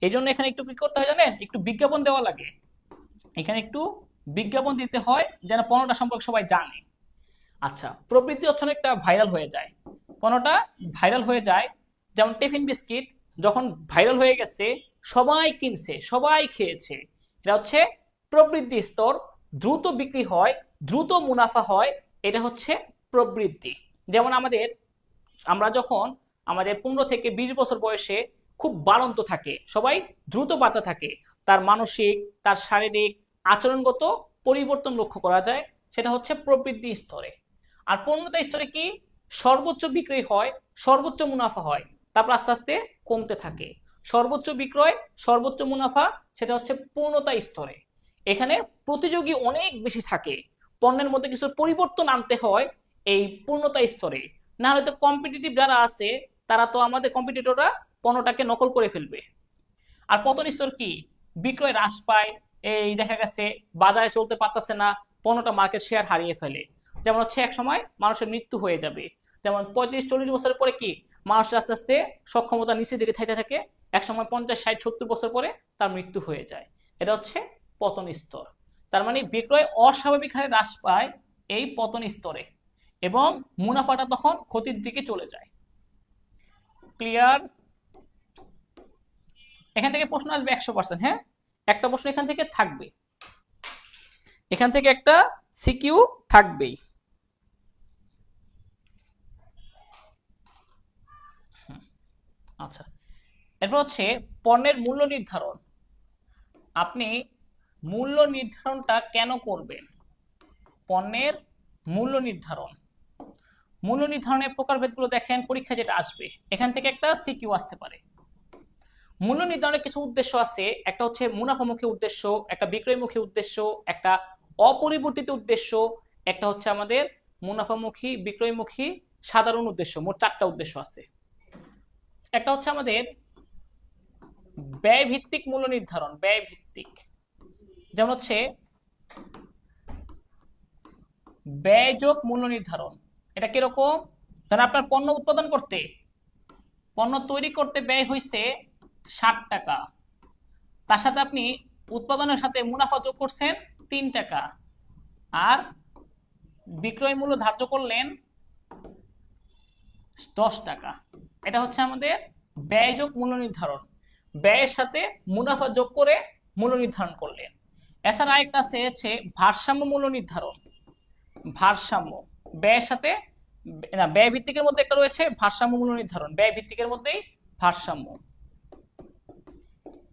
এই জন্য এখানে একটু কি করতে হয় জানেন? একটু বিজ্ঞাপন দেওয়া লাগে। এখানে একটু বিজ্ঞাপন দিতে হয় যেন পণ্যটা সম্পর্কে সবাই জানে। আচ্ছা, প্রবৃদ্ধি হচ্ছে একটা ভাইরাল হয়ে যায়, পণ্যটা ভাইরাল হয়ে যায়। যেমন টিফিন বিস্কিট যখন ভাইরাল হয়ে গেছে, সবাই কিনছে, সবাই খেয়েছে, এটা হচ্ছে প্রবৃদ্ধি স্তর। দ্রুত বিক্রি হয়, দ্রুত মুনাফা হয়, এটা হচ্ছে প্রবৃদ্ধি। যেমন আমরা যখন আমাদের 15 থেকে 20 বছর বয়সে খুব বাড়ন্ত থাকে, সবাই দ্রুত বাড়তে থাকে, তার মানসিক, তার শারীরিক, আচরণগত পরিবর্তন লক্ষ্য করা যায়, সেটা হচ্ছে প্রবৃদ্ধি স্তরে। আর পূর্ণতা স্তরে কি? সর্বোচ্চ বিক্রয় হয়, সর্বোচ্চ মুনাফা হয়, তারপর আস্তে আস্তে কমতে থাকে। সর্বোচ্চ বিক্রয়, সর্বোচ্চ মুনাফা, সেটা হচ্ছে পূর্ণতা স্তরে। এখানে প্রতিযোগী অনেক বেশি থাকে, পণ্যের মধ্যে কিছু পরিবর্তন আনতে হয় এই পূর্ণতা স্তরে। না হলে তো কম্পিটিটিভ যারা আছে তারা তো, আমাদের কম্পিটিটররা পণ্যটাকে নকল করে ফেলবে। আর পতন স্তর কি? বিক্রয় হ্রাস পায়, এই দেখা গেছে বাজারে চলতে পারতেছে না, পণ্যটা মার্কেট শেয়ার হারিয়ে ফেলে। যেমন হচ্ছে এক সময় মানুষের মৃত্যু হয়ে যাবে, যেমন 35-40 বছরের পরে কি মানুষের আস্তে আস্তে সক্ষমতা নিচে দিকে থাকতে থাকে, এক সময় 50-60-70 বছর পরে তার মৃত্যু হয়ে যায়। এটা হচ্ছে পতন স্তর। তার মানে বিক্রয় অস্বাভাবিক হারে হ্রাস পায় এই পতন স্তরে, এবং মুনাফাটা তখন ক্ষতির দিকে চলে যায়। ক্লিয়ার? এখান থেকে প্রশ্ন আসবে 100%। হ্যাঁ, একটা প্রশ্ন এখান থেকে থাকবে, এখান থেকে একটা সিকিউ থাকবেই। আচ্ছা, এরপর হচ্ছে পণ্যের মূল্য নির্ধারণ। আপনি মূল্য নির্ধারণটা কেন করবেন? পণ্যের মূল্য নির্ধারণ, মূল্য নির্ধারণের প্রকারভেদগুলো দেখেন, পরীক্ষা যেটা আসবে এখান থেকে একটা সিকিউ আসতে পারে। মূল্য নির্ধারণের কিছু উদ্দেশ্য আছে, একটা হচ্ছে মুনাফামুখী উদ্দেশ্য, একটা বিক্রয়মুখী উদ্দেশ্য, একটা অপরিবর্তিত উদ্দেশ্য, একটা হচ্ছে আমাদের মুনাফামুখী, বিক্রয়মুখী, সাধারণ উদ্দেশ্য। মোট 4টা উদ্দেশ্য আছে। একটা হচ্ছে আমাদের ব্যয় ভিত্তিক মূল্য নির্ধারণ, ব্যয় ভিত্তিক। যেমন হচ্ছে ব্যয়যোগ মূল্য নির্ধারণ। এটা কিরকম? ধরেন আপনার পণ্য উৎপাদন করতে, পণ্য তৈরি করতে ব্যয় হয়েছে 60 টাকা, তার সাথে আপনি উৎপাদনের সাথে মুনাফা যোগ করছেন 3 টাকা, আর বিক্রয় মূল্য ধার্য করলেন 10 টাকা। এটা হচ্ছে আমাদের ব্যয়যোগ মূল্য নির্ধারণ। ব্যয়ের সাথে মুনাফা যোগ করে মূল্য নির্ধারণ করলেন। এছাড়া আরেকটা আছে ভারসাম্য মূল্য নির্ধারণ। ভারসাম্য, ব্যয়ের সাথে না, ব্যয় ভিত্তিকের মধ্যে একটা রয়েছে ভারসাম্য মূল্য নির্ধারণ, ব্যয় ভিত্তিকের মধ্যেই ভারসাম্য।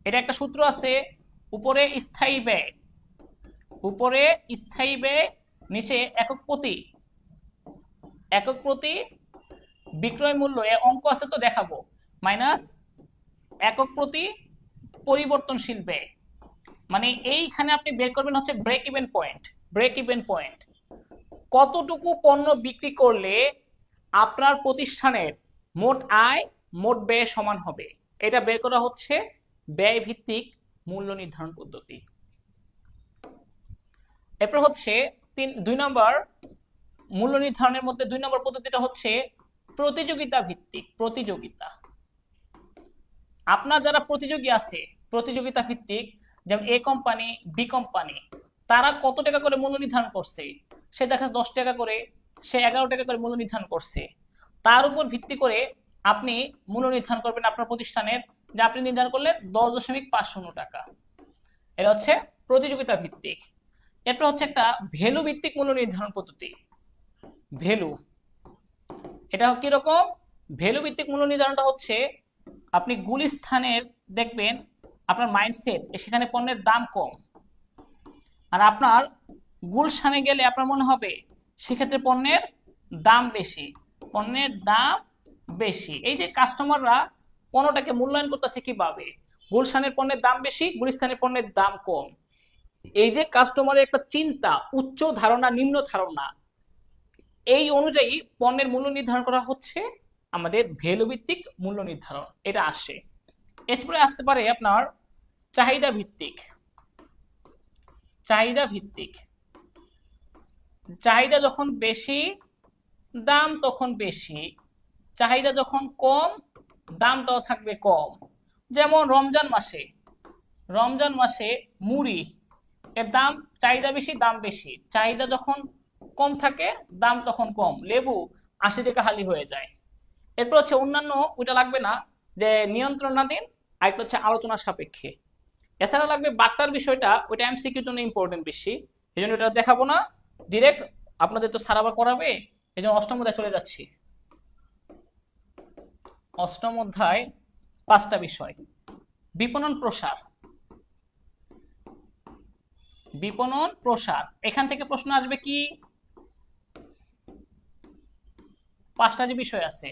এটা একটা সূত্র আছে, উপরে স্থায়ী ব্যয়, উপরে স্থায়ী ব্যয়, নিচে একক প্রতি বিক্রয় মূল্য, অঙ্ক আছে তো দেখাবো, মাইনাস একক প্রতি পরিবর্তনশীল ব্যয়। মানে এইখানে আপনি বের করবেন হচ্ছে break even point. Break even point, কতটুকু পণ্য বিক্রি করলে আপনার প্রতিষ্ঠানের মোট আয় মোট ব্যয় সমান হবে, এটা বের করা হচ্ছে ব্যয় ভিত্তিক মূল্য নির্ধারণ পদ্ধতি। এরপর হচ্ছে 2 নম্বর মূল্য নির্ধারণের মধ্যে 2 নম্বর পদ্ধতিটা হচ্ছে প্রতিযোগিতা ভিত্তিক। প্রতিযোগিতা, আপনার যারা প্রতিযোগী আছে প্রতিযোগিতা ভিত্তিক, যেমন এ কোম্পানি, বি কোম্পানি, তারা কত টাকা করে মূল্য নির্ধারণ করছে, সে দেখা 10 টাকা করে, সে 11 টাকা করে মূল্য নির্ধারণ করছে। তার উপর ভিত্তি করে আপনি মূল্য নির্ধারণ করবেন আপনার প্রতিষ্ঠানের, যে আপনি নির্ধারণ করলেন 10.50 টাকা। এটা হচ্ছে প্রতিযোগিতা ভিত্তিক। এরপর হচ্ছে একটা ভ্যালু ভিত্তিক মূল্য নির্ধারণ পদ্ধতি। ভ্যালু, এটা কিরকম? ভ্যালু ভিত্তিক মূল্য নির্ধারণটা হচ্ছে আপনি গুলিস্থানের দেখবেন আপনার মাইন্ডসেট সেখানে পণ্যের দাম কম, আর আপনার গুলশানে গেলে আপনার মনে হবে সেক্ষেত্রে পণ্যের দাম বেশি, পণ্যের দাম বেশি। এই যে কাস্টমাররা পণ্যটাকে মূল্যায়ন করতেছে কিভাবে, গুলশানের পণ্যের দাম বেশি, গুলিস্তানের পণ্যের দাম কম। এই যে কাস্টমারের একটা চিন্তা, উচ্চ ধারণা, নিম্ন ধারণা, এই অনুযায়ী পণ্যের মূল্য নির্ধারণ করা হচ্ছে আমাদের ভ্যালু ভিত্তিক মূল্য নির্ধারণ, এটা আসে। এরপরে আসতে পারে আপনার চাহিদা ভিত্তিক। চাহিদা ভিত্তিক। চাহিদা যখন বেশি দাম তখন বেশি, চাহিদা যখন কম দামটাও থাকবে কম। যেমন রমজান মাসে মুড়ি এর দাম চাহিদা বেশি দাম বেশি, চাহিদা যখন কম থাকে দাম তখন কম। লেবু 80 টাকা হালি হয়ে যায়। এরপর হচ্ছে অন্যান্য, ওইটা লাগবে না, যে নিয়ন্ত্রণাধীন, আরেকটা হচ্ছে আলোচনা সাপেক্ষে। এছাড়া লাগবে বাট্টার বিষয়টা, ওইটা এমসিকিউর জন্য ইম্পর্টেন্ট বেশি, এই জন্য ওটা দেখাবো না ডিরেক্ট, আপনাদের তো স্যার আবার করাবে, এই জন্য অষ্টম অধ্যায় চলে যাচ্ছি। অষ্টম অধ্যায় 5টা বিষয়। বিপণন প্রসার, বিপণন প্রসার, এখান থেকে প্রশ্ন আসবে কি, 5টা যে বিষয় আছে,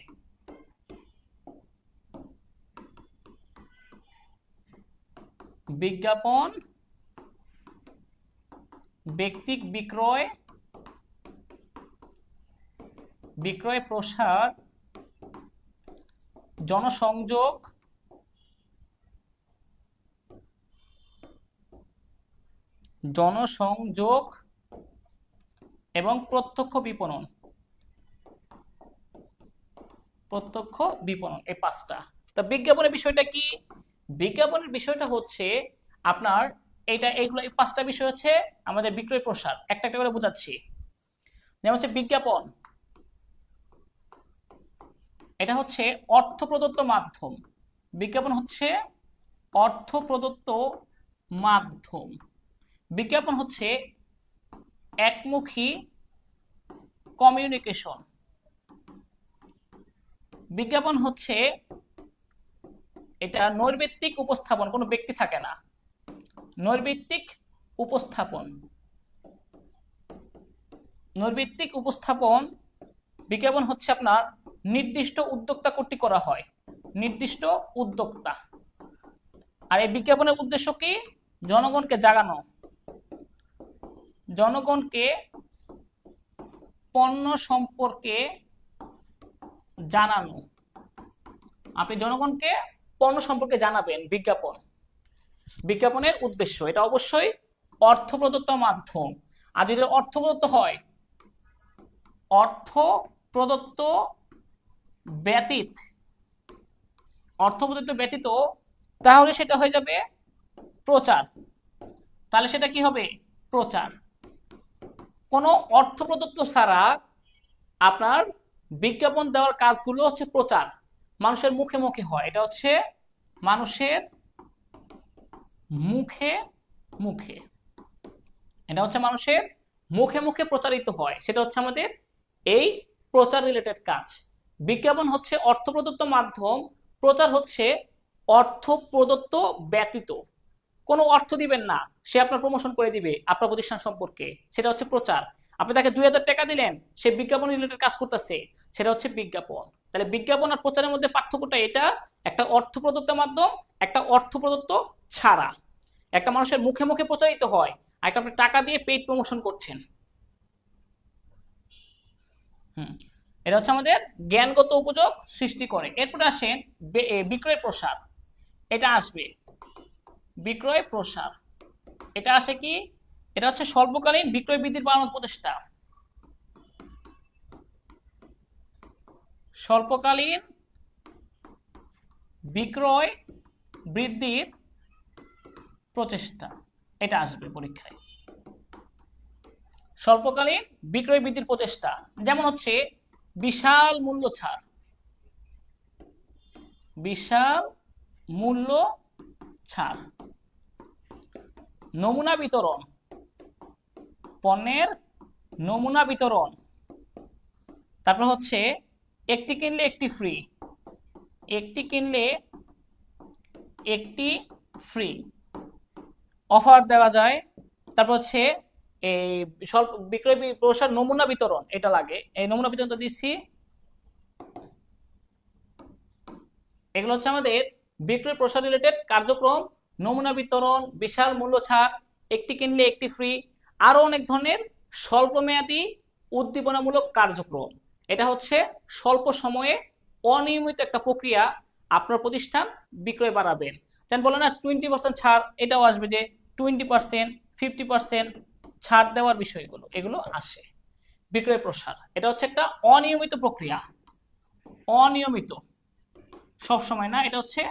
বিজ্ঞাপন, ব্যক্তিক বিক্রয়, বিক্রয় প্রসার, জনসংযোগ, জনসংযোগ এবং প্রত্যক্ষ বিপণন, প্রত্যক্ষ বিপণন, এই 5টা। তা বিজ্ঞাপনের বিষয়টা কি, বিজ্ঞাপনের বিষয়টা হচ্ছে আপনার এইগুলো, এই 5টা বিষয় হচ্ছে আমাদের বিক্রয় প্রসার। একটা একটা করে বোঝাচ্ছি। যেমন হচ্ছে বিজ্ঞাপন, এটা হচ্ছে অর্থ প্রদত্ত মাধ্যম। বিজ্ঞাপন হচ্ছে অর্থ প্রদত্ত মাধ্যম। বিজ্ঞাপন হচ্ছে একমুখী কমিউনিকেশন। বিজ্ঞাপন হচ্ছে এটা নৈর্ব্যক্তিক উপস্থাপন, কোনো ব্যক্তি থাকে না, নৈর্ব্যক্তিক উপস্থাপন, নৈর্ব্যক্তিক উপস্থাপন। বিজ্ঞাপন হচ্ছে আপনার নির্দিষ্ট উদ্যোক্তা কর্তৃক করা হয়, নির্দিষ্ট উদ্যোক্তা। আর এই বিজ্ঞাপনের উদ্দেশ্য কি, জনগণকে জাগানো, জনগণকে পণ্য সম্পর্কে জানানো। আপনি জনগণকে পণ্য সম্পর্কে জানাবেন, বিজ্ঞাপন। বিজ্ঞাপনের উদ্দেশ্য এটা অবশ্যই অর্থ প্রদত্ত মাধ্যম। আর যদি অর্থ প্রদত্ত হয়, অর্থ প্রদত্ত ব্যতীত, অর্থ প্রদত্ত ব্যতীত, তাহলে সেটা হয়ে যাবে প্রচার। তাহলে সেটা কি হবে, প্রচার। কোনো অর্থ প্রদত্ত ছাড়া আপনার বিজ্ঞাপন দেওয়ার কাজগুলো হচ্ছে প্রচার, মানুষের মুখে মুখে হয়। এটা হচ্ছে মানুষের মুখে মুখে, এটা হচ্ছে মানুষের মুখে মুখে প্রচারিত হয়, সেটা হচ্ছে আমাদের এই প্রচার রিলেটেড কাজ। বিজ্ঞাপন হচ্ছে অর্থ প্রদত্ত মাধ্যম, প্রচার হচ্ছে অর্থ প্রদত্ত ব্যতীত। কোনো অর্থ দিবেন না, সে আপনার প্রমোশন করে দিবে আপনার প্রতিষ্ঠান সম্পর্কে, সেটা হচ্ছে প্রচার। আপনি তাকে 2000 টাকা দিলেন, সে বিজ্ঞাপন রিলেটেড কাজ করতেছে, সেটা হচ্ছে বিজ্ঞাপন। তাহলে বিজ্ঞাপন আর প্রচারের মধ্যে পার্থক্যটা এটা, একটা অর্থ প্রদত্ত মাধ্যম, একটা অর্থ প্রদত্ত ছাড়া। একটা মানুষের মুখে মুখে প্রচারিত হয়, আর একটা আপনি টাকা দিয়ে পেইড প্রমোশন করছেন। এটা হচ্ছে আমাদের জ্ঞানগত উপযোগ সৃষ্টি করে। এরপরে আসেন বিক্রয় প্রসার, এটা আসবে বিক্রয় প্রসার। এটা আসে কি, এটা হচ্ছে স্বল্পকালীন বিক্রয় বৃদ্ধির বাড়ানোর প্রচেষ্টা। স্বল্পকালীন বিক্রয় বৃদ্ধির প্রচেষ্টা, এটা আসবে পরীক্ষায়। স্বল্পকালীন বিক্রয় বৃদ্ধির প্রচেষ্টা, যেমন হচ্ছে বিশাল মূল্য ছাড়, বিশাল মূল্য ছাড়। নমুনা বিতরণ, পণ্যের নমুনা বিতরণ। তারপর হচ্ছে একটি কিনলে একটি ফ্রি, একটি কিনলে একটি ফ্রি অফার দেওয়া যায়। তারপর হচ্ছে এই স্বল্প বিক্রয় প্রসার নমুনা বিতরণ, এটা লাগে, এই নমুনা বিতরণ তো দিচ্ছি। এগুলো হচ্ছে আমাদের বিক্রয় প্রসার রিলেটেড কার্যক্রম। নমুনা বিতরণ, বিশাল মূল্য ছাড়, একটি কিনলে একটি ফ্রি, আরো অনেক ধরনের স্বল্পমেয়াদী উদ্দীপনামূলক কার্যক্রম। এটা হচ্ছে স্বল্প সময়ে অনিয়মিত একটা প্রক্রিয়া, আপনার প্রতিষ্ঠান বিক্রয় বাড়াবেন। যেন বলে না 20% ছাড়, এটাও আসবে যে 20%, 50% ছাড় দেওয়ার বিষয়গুলো এগুলো আসে। বিক্রয় প্রসার এটা হচ্ছে একটা অনিয়মিত প্রক্রিয়া, অনিয়মিত, সব সময় না, এটা হচ্ছে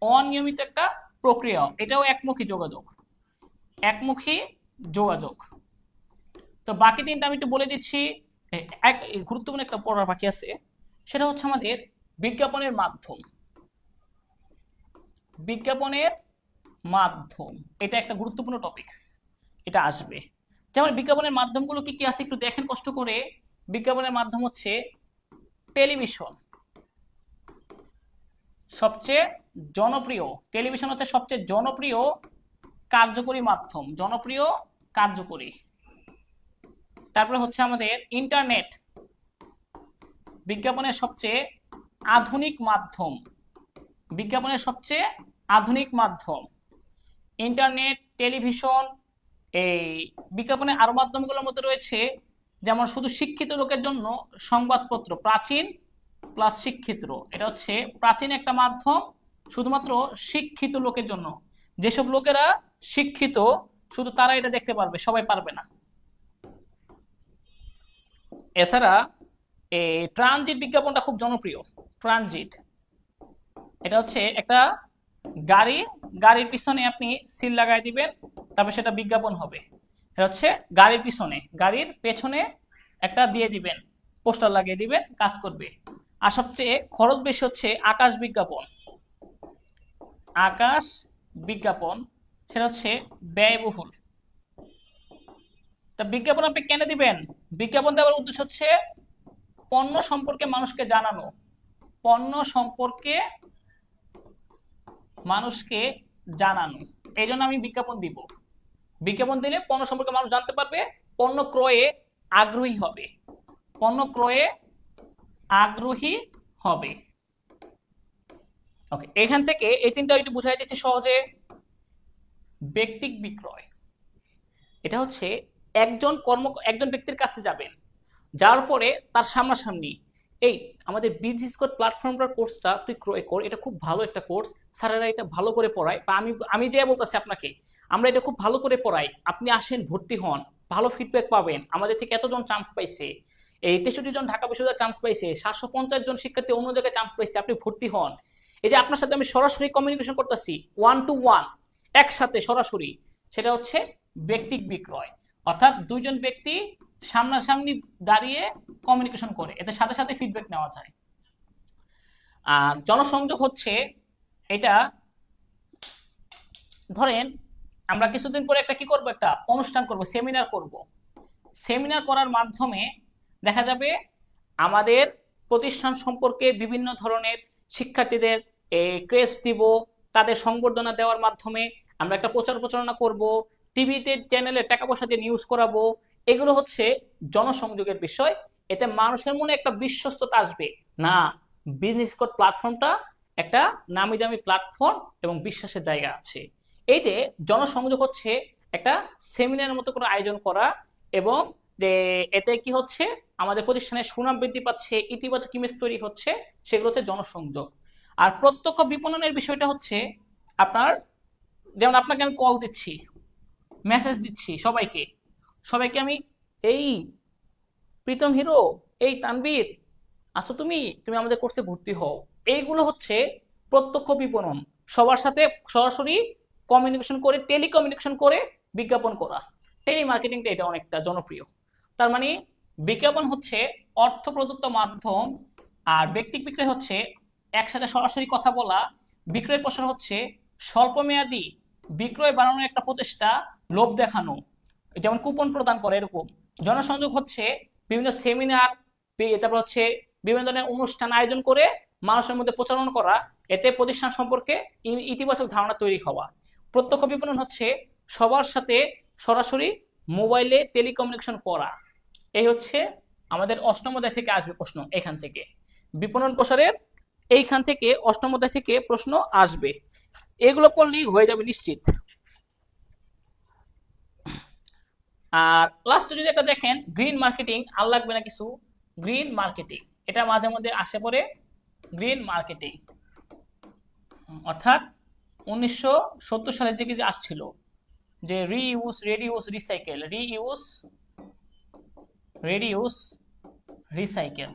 অনিয়মিত একটা প্রক্রিয়া। এটাও একমুখী যোগাযোগ, একমুখী যোগাযোগ। তো বাকি তিনটা আমি একটু বলে দিচ্ছি। এক গুরুত্বপূর্ণ একটা পড়ার বাকি আছে, সেটা হচ্ছে আমাদের বিজ্ঞাপনের মাধ্যম। বিজ্ঞাপনের মাধ্যম এটা একটা গুরুত্বপূর্ণ টপিকস, এটা আসবে। যেমন বিজ্ঞাপনের মাধ্যমগুলো কি কি আছে একটু দেখেন কষ্ট করে। বিজ্ঞাপনের মাধ্যম হচ্ছে টেলিভিশন, সবচেয়ে জনপ্রিয়, টেলিভিশন হচ্ছে সবচেয়ে জনপ্রিয় কার্যকরী মাধ্যম, জনপ্রিয় কার্যকরী। তারপরে হচ্ছে আমাদের ইন্টারনেট, বিজ্ঞাপনের সবচেয়ে আধুনিক মাধ্যম, বিজ্ঞাপনের সবচেয়ে আধুনিক মাধ্যম ইন্টারনেট, টেলিভিশন। এই বিজ্ঞাপনের আরো মাধ্যমগুলোর মধ্যে রয়েছে যেমন শুধু শিক্ষিত লোকের জন্য সংবাদপত্র, প্রাচীন প্লাস শিক্ষিত, এটা হচ্ছে প্রাচীন একটা মাধ্যম শুধুমাত্র শিক্ষিত লোকের জন্য। যেসব লোকেরা শিক্ষিত শুধু তারা এটা দেখতে পারবে, সবাই পারবে না। এছাড়া এই ট্রানজিট বিজ্ঞাপনটা খুব জনপ্রিয়। ট্রানজিট এটা হচ্ছে একটা গাড়ির পিছনে আপনি সিল লাগাই দিবেন, তারপর সেটা বিজ্ঞাপন হবে। এটা হচ্ছে গাড়ির পিছনে, গাড়ির পেছনে একটা দিয়ে দিবেন, পোস্টার লাগিয়ে দিবেন, কাজ করবে। আর সবচেয়ে খরচ বেশি হচ্ছে আকাশ বিজ্ঞাপন। আকাশ বিজ্ঞাপন সেটা হচ্ছে ব্যয়বহুল। তা বিজ্ঞাপন আপনি কেন দিবেন? বিজ্ঞাপন দেওয়ার উদ্দেশ্য হচ্ছে পণ্য সম্পর্কে মানুষকে জানানো, পণ্য সম্পর্কে মানুষকে জানানো। এই জন্য আমি বিজ্ঞাপন দিব। বিজ্ঞাপন দিলে পণ্য সম্পর্কে মানুষ জানতে পারবে, পণ্য ক্রয়ে আগ্রহী হবে, পণ্য ক্রয়ে আগ্রহী হবে। ওকে, এখান থেকে এই তিনটা একটু বুঝাই দিচ্ছি সহজে। ব্যক্তিক বিক্রয় এটা হচ্ছে একজন ব্যক্তির কাছে যাবেন, যাওয়ার পরে তার সামনাসামনি এই আমাদের বিজনেস কোড প্ল্যাটফর্মটার কোর্সটা তুই ক্রয় কর, এটা খুব ভালো একটা কোর্স, স্যারেরা এটা ভালো করে পড়ায়, বা আমি যে বলতেছি আপনাকে আমরা এটা খুব ভালো করে পড়াই, আপনি আসেন, ভর্তি হন, ভালো ফিডব্যাক পাবেন, আমাদের থেকে এতজন চান্স পাইছে, এই 63 জন ঢাকা বিশ্ববিদ্যালয় চান্স পাইছে, 750 জন শিক্ষার্থী অন্য জায়গায় চান্স পাইছে, আপনি ভর্তি হন। এই যে আপনার সাথে আমি সরাসরি কমিউনিকেশন করতেছি, 1 to 1 একসাথে সরাসরি, সেটা হচ্ছে ব্যক্তিক বিক্রয়। অর্থাৎ দুইজন ব্যক্তি সামনাসামনি দাঁড়িয়ে কমিউনিকেশন করে, এতে সাথে সাথে ফিডব্যাক নেওয়া যায়। আর জনসংযোগ হচ্ছে এটা, ধরেন আমরা কিছুদিন পরে একটা কি করব, একটা অনুষ্ঠান করব, সেমিনার করব। সেমিনার করার মাধ্যমে দেখা যাবে আমাদের প্রতিষ্ঠান সম্পর্কে বিভিন্ন ধরনের শিক্ষার্থীদের ক্রেস্ট দিব, তাদের সংবর্ধনা দেওয়ার মাধ্যমে আমরা একটা প্রচার প্রচারণা করব, টিভিতে চ্যানেলে টাকা পয়সা দিয়ে নিউজ করাবো। এগুলো হচ্ছে জনসংযোগের বিষয়। এতে মানুষের মনে একটা বিশ্বস্ততা আসবে, না বিজনেস কোড প্ল্যাটফর্মটা একটা নামি দামি প্ল্যাটফর্ম এবং বিশ্বাসের জায়গা আছে। এই যে জনসংযোগ হচ্ছে একটা সেমিনারের মতো করে আয়োজন করা, এবং যে এতে কি হচ্ছে আমাদের প্রতিষ্ঠানের সুনাম বৃদ্ধি পাচ্ছে, ইতিবাচক ইমেজ তৈরি হচ্ছে, সেগুলো হচ্ছে জনসংযোগ। আর প্রত্যক্ষ বিপণনের বিষয়টা হচ্ছে আপনার, যেমন আপনাকে আমি কল দিচ্ছি, মেসেজ দিচ্ছি সবাইকে আমি, এই প্রীতম হিরো, এই তানবীর আসো, তুমি আমাদের কোর্সে ভর্তি হও। এইগুলো হচ্ছে প্রত্যক্ষ বিপণন, সবার সাথে সরাসরি কমিউনিকেশন করে, টেলিকমিউনিকেশন করে বিজ্ঞাপন করা। টেলি মার্কেটিংটা এটা অনেকটা জনপ্রিয়। তার মানে বিজ্ঞাপন হচ্ছে অর্থ প্রদত্ত মাধ্যম, আর ব্যক্তিক বিক্রয় হচ্ছে একসাথে সরাসরি কথা বলা। বিক্রয় প্রসার হচ্ছে স্বল্পমেয়াদী বিক্রয় বাড়ানোর একটা প্রচেষ্টা, লোভ দেখানো, যেমন কুপন প্রদান করে এরকম। জনসংযোগ হচ্ছে বিভিন্ন সেমিনার, তারপর হচ্ছে বিভিন্ন ধরনের অনুষ্ঠান আয়োজন করে মানুষের মধ্যে প্রচারণ করা, এতে প্রতিষ্ঠান সম্পর্কে ইতিবাচক ধারণা তৈরি হওয়া। প্রত্যক্ষ বিপণন হচ্ছে সবার সাথে সরাসরি মোবাইলে টেলিকমিউনিকেশন করা। এই হচ্ছে আমাদের অষ্টম অধ্যায় থেকে আসবে প্রশ্ন, এখান থেকে বিপণন প্রসারের এইখান থেকে অষ্টম অধ্যায় থেকে প্রশ্ন আসবে। এগুলো পড়লেই হয়ে যাবে নিশ্চিত। আর লাস্টে যদি একটা দেখেন গ্রিন মার্কেটিং, আর লাগবে না কিছু। গ্রিন মার্কেটিং এটা মাঝে মধ্যে আসে পড়ে। গ্রিন মার্কেটিং অর্থাৎ 1970 সালের দিকে যে আসছিল, যে reuse, reduce, recycle, reduce, recycle,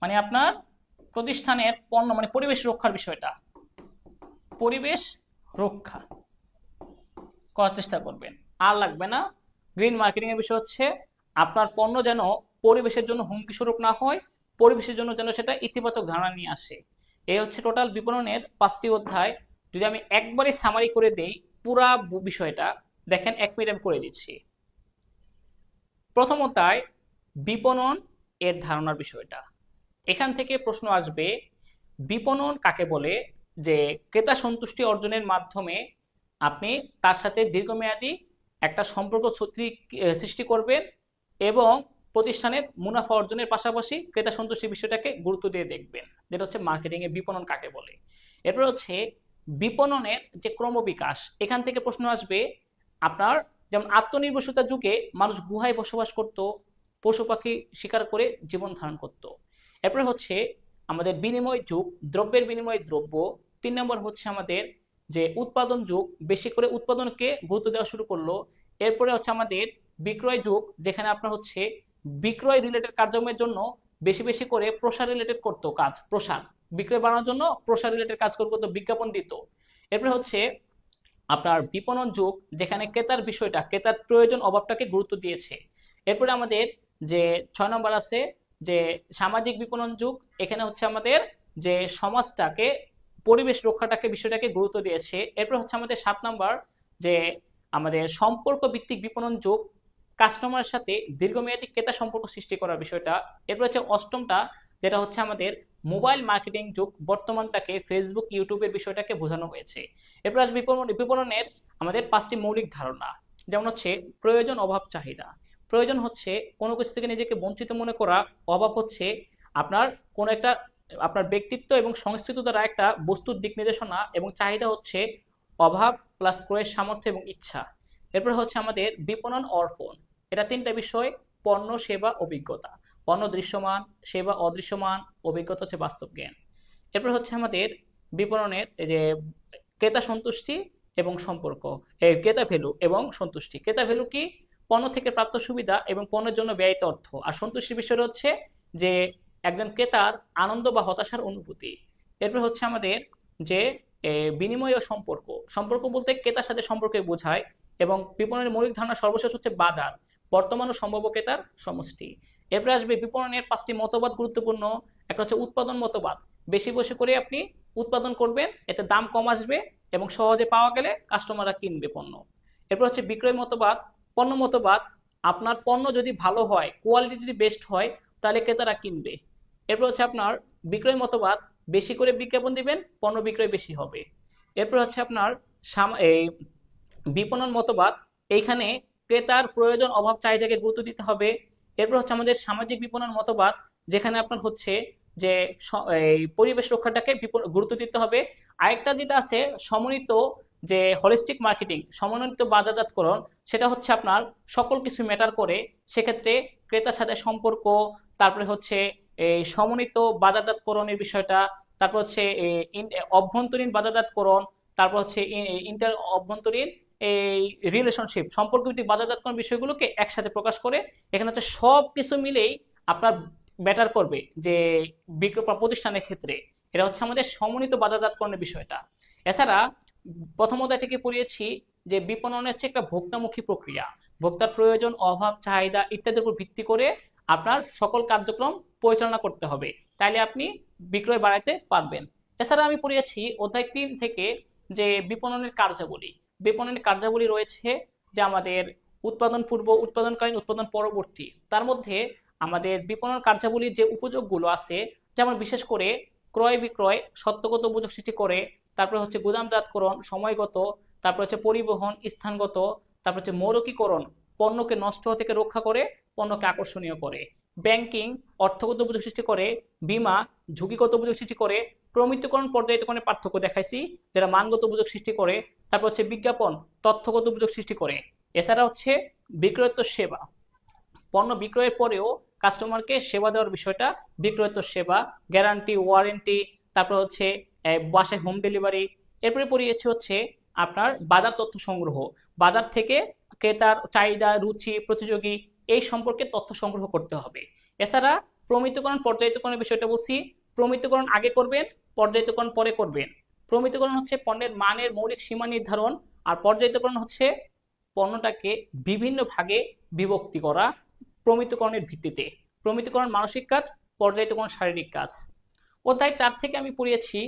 মানে আপনার প্রতিষ্ঠানের পণ্য মানে পরিবেশ রক্ষার বিষয়টা, পরিবেশ রক্ষা করার চেষ্টা করবেন। আর লাগবে না। গ্রিন মার্কেটিং এর বিষয় হচ্ছে আপনার পণ্য যেন পরিবেশের জন্য হুমকি স্বরূপ না হয়, পরিবেশের জন্য যেন সেটা ইতিবাচক ধারণা নিয়ে আসে। এই হচ্ছে টোটাল বিপণনের 5টি অধ্যায়। যদি আমি একবারে সামারি করে দেই পুরা বিষয়টা, দেখেন 1 মিনিট আমি করে দিচ্ছি। প্রথম অধ্যায় বিপণন এর ধারণার বিষয়টা। এখান থেকে প্রশ্ন আসবে বিপণন কাকে বলে, যে ক্রেতা সন্তুষ্টি অর্জনের মাধ্যমে আপনি তার সাথে দীর্ঘমেয়াদী একটা সম্পর্ক সৃষ্টি করবেন এবং প্রতিষ্ঠানের মুনাফা অর্জনের পাশাপাশি ক্রেতা সন্তুষ্টির বিষয়টাকে গুরুত্ব দিয়ে দেখবেন, যেটা হচ্ছে মার্কেটিং এ বিপণন কাকে বলে। এরপর হচ্ছে বিপণনের যে ক্রমবিকাশ। এখান থেকে প্রশ্ন আসবে আপনার, যেমন আত্মনির্ভরশীলতার যুগে মানুষ গুহায় বসবাস করত, পশু পাখি শিকার করে জীবন ধারণ করত। এরপরে হচ্ছে আমাদের বিনিময় যুগ, দ্রব্যের বিনিময় দ্রব্য। 3 নম্বর হচ্ছে আমাদের যে উৎপাদন যুগ, বেশি করে উৎপাদনকে গুরুত্ব দেওয়া শুরু করলো। এরপরে হচ্ছে আমাদের বিক্রয় যুগ, যেখানে আপনার হচ্ছে বিক্রয় রিলেটেড কার্যক্রমের জন্য বেশি বেশি করে প্রসার রিলেটেড করতো কাজ, প্রসার বিক্রয় বাড়ানোর জন্য প্রসার রিলেটেড কাজ করতো, বিজ্ঞাপন দিত। এরপরে হচ্ছে আপনার বিপণন যুগ, যেখানে ক্রেতার বিষয়টা, ক্রেতার প্রয়োজন অভাবটাকে গুরুত্ব দিয়েছে। এরপরে আমাদের যে 6 নম্বর আছে যে সামাজিক বিপণন যুগ, এখানে হচ্ছে আমাদের যে সমাজটাকে, পরিবেশ রক্ষাটাকে, বিষয়টাকে গুরুত্ব দিয়েছে। এরপর হচ্ছে আমাদের 7 নম্বর যে আমাদের সম্পর্ক ভিত্তিক বিপণন যুগ, কাস্টমারের সাথে দীর্ঘমেয়াদী ক্রেতা সম্পর্ক সৃষ্টি করার বিষয়টা। এরপর হচ্ছে 8টা যেটা হচ্ছে আমাদের মোবাইল মার্কেটিং যুগ, বর্তমানটাকে ফেসবুক ইউটিউবের বিষয়টাকে বোঝানো হয়েছে। এরপর আসবে বিপণনের আমাদের 5টি মৌলিক ধারণা, যেমন হচ্ছে প্রয়োজন, অভাব, চাহিদা। প্রয়োজন হচ্ছে কোনো কিছু থেকে নিজেকে বঞ্চিত মনে করা, অভাব হচ্ছে আপনার কোনো একটা আপনার ব্যক্তিত্ব এবং সংস্কৃতি দ্বারা একটা বস্তুর দিক নির্দেশনা, এবং চাহিদা হচ্ছে অভাব প্লাস ক্রয়ের সামর্থ্য এবং ইচ্ছা। এরপর হচ্ছে আমাদের বিপণন অর্পণ, এটা 3টা বিষয়, পণ্য, সেবা, অভিজ্ঞতা। পণ্য দৃশ্যমান, সেবা অদৃশ্যমান, অভিজ্ঞতা হচ্ছে বাস্তব জ্ঞান। এরপর হচ্ছে আমাদের বিপণনের যে ক্রেতা সন্তুষ্টি এবং সম্পর্ক, ক্রেতা ভ্যালু এবং সন্তুষ্টি। ক্রেতা ভ্যালু কি? পণ্য থেকে প্রাপ্ত সুবিধা এবং পণ্যের জন্য ব্যয়িত অর্থ। আর সন্তুষ্টির বিষয় হচ্ছে যে একজন ক্রেতার আনন্দ বা হতাশার অনুভূতি। এরপর হচ্ছে আমাদের যে বিনিময় ও সম্পর্ক। সম্পর্ক বলতে ক্রেতার সাথে সম্পর্কে বোঝায়, এবং বিপণনের মৌলিক ধারণা সর্বশেষ হচ্ছে বাজার, বর্তমান ও সম্ভাব্য ক্রেতার সমষ্টি। এরপরে আসবে বিপণনের 5টি মতবাদ গুরুত্বপূর্ণ। একটা হচ্ছে উৎপাদন মতবাদ, বেশি বেশি করে আপনি উৎপাদন করবেন, এতে দাম কম আসবে এবং সহজে পাওয়া গেলে কাস্টমাররা কিনবে পণ্য। এরপর হচ্ছে বিক্রয় মতবাদ, পণ্য মতবাদ, আপনার পণ্য যদি ভালো হয়, কোয়ালিটি যদি বেস্ট হয়, তাহলে ক্রেতারা কিনবে। এরপর হচ্ছে আপনার বিক্রয় মতবাদ, বেশি করে বিজ্ঞাপন দিবেন, পণ্য বিক্রয় বেশি হবে। এরপর হচ্ছে আপনার এই বিপণন মতবাদ, এইখানে ক্রেতার প্রয়োজন, অভাব, চাহিদাকে গুরুত্ব দিতে হবে। এরপর হচ্ছে আমাদের সামাজিক বিপণন মতবাদ, যেখানে আপনার হচ্ছে যে এই পরিবেশ রক্ষাটাকে গুরুত্ব দিতে হবে। আরেকটা যেটা আছে সমন্বিত যে হলিস্টিক মার্কেটিং, সমন্বিত বাজারজাতকরণ, সেটা হচ্ছে আপনার সকল কিছু ম্যাটার করে। সেক্ষেত্রে ক্রেতার সাথে সম্পর্ক, তারপরে হচ্ছে এই সমন্বিত বাজারজাতকরণের বিষয়টা, তারপর হচ্ছে অভ্যন্তরীণ বাজারজাতকরণ, তারপর হচ্ছে ইন্টার অভ্যন্তরীণ এই রিলেশনশিপ, সম্পর্কভিত্তিক বাজারজাতকরণ বিষয়গুলোকে একসাথে প্রকাশ করে। এখানে হচ্ছে সব কিছু মিলেই আপনার ব্যাটার করবে যে প্রতিষ্ঠানের ক্ষেত্রে। এটা হচ্ছে আমাদের সমন্বিত বাজারজাতকরণের বিষয়টা। এছাড়া প্রথম অধ্যায় থেকে পড়িয়েছি যে বিপণন হচ্ছে একটা ভোক্তামুখী প্রক্রিয়া, ভোক্তার প্রয়োজন, অভাব, চাহিদা ইত্যাদির উপর ভিত্তি করে আপনার সকল কার্যক্রম পরিচালনা করতে হবে, তাইলে আপনি বিক্রয় বাড়াইতে পারবেন। এছাড়া আমি পড়িয়েছি অধ্যায় 3 থেকে যে বিপণনের কার্যাবলী। বিপণনের কার্যাবলী রয়েছে যে আমাদের উৎপাদন পূর্ব, উৎপাদনকালীন, উৎপাদন পরবর্তী। তার মধ্যে আমাদের বিপণন কার্যাবলীর যে উপযোগগুলো আছে, যেমন বিশেষ করে ক্রয় বিক্রয় সত্যগত উপযোগ সৃষ্টি করে, তারপরে হচ্ছে গুদামজাতকরণ সময়গত, তারপর হচ্ছে পরিবহন স্থানগত, তারপর হচ্ছে মৌলিকীকরণ পণ্যকে নষ্ট থেকে রক্ষা করে, পণ্যকে আকর্ষণীয় করে, ব্যাংকিং অর্থগত উপযোগ সৃষ্টি করে, বীমা ঝুঁকিগত উপযোগ সৃষ্টি করে, প্রমিতকরণ পর্যায়িতকরণের পার্থক্য দেখাইছি যেটা মানগত উপযোগ সৃষ্টি করে, তারপর হচ্ছে বিজ্ঞাপন তথ্যগত উপযোগ সৃষ্টি করে। এছাড়া হচ্ছে বিক্রয়োত্তর সেবা, পণ্য বিক্রয়ের পরেও কাস্টমারকে সেবা দেওয়ার বিষয়টা বিক্রয়োত্তর সেবা, গ্যারান্টি, ওয়ারেন্টি, তারপর হচ্ছে বাসায় হোম ডেলিভারি। এরপরে পড়িয়েছি হচ্ছে আপনার বাজার তথ্য সংগ্রহ, বাজার থেকে ক্রেতার চাহিদা, রুচি, প্রতিযোগী এই সম্পর্কে তথ্য সংগ্রহ করতে হবে। এছাড়া প্রমিতকরণ, পর্যায়িতকরণের বিষয়টা বলছি। প্রমিতকরণ আগে করবেন, পর্যায়িতকরণ পরে করবেন। প্রমিতকরণ হচ্ছে পণ্যের মানের মৌলিক সীমা নির্ধারণ, আর পর্যায়িতকরণ হচ্ছে পণ্যটাকে বিভিন্ন ভাগে বিভক্তি করা প্রমিতকরণের ভিত্তিতে। প্রমিতকরণ মানসিক কাজ, পর্যায়িতকরণ শারীরিক কাজ। অধ্যায় 4 থেকে আমি পড়িয়েছি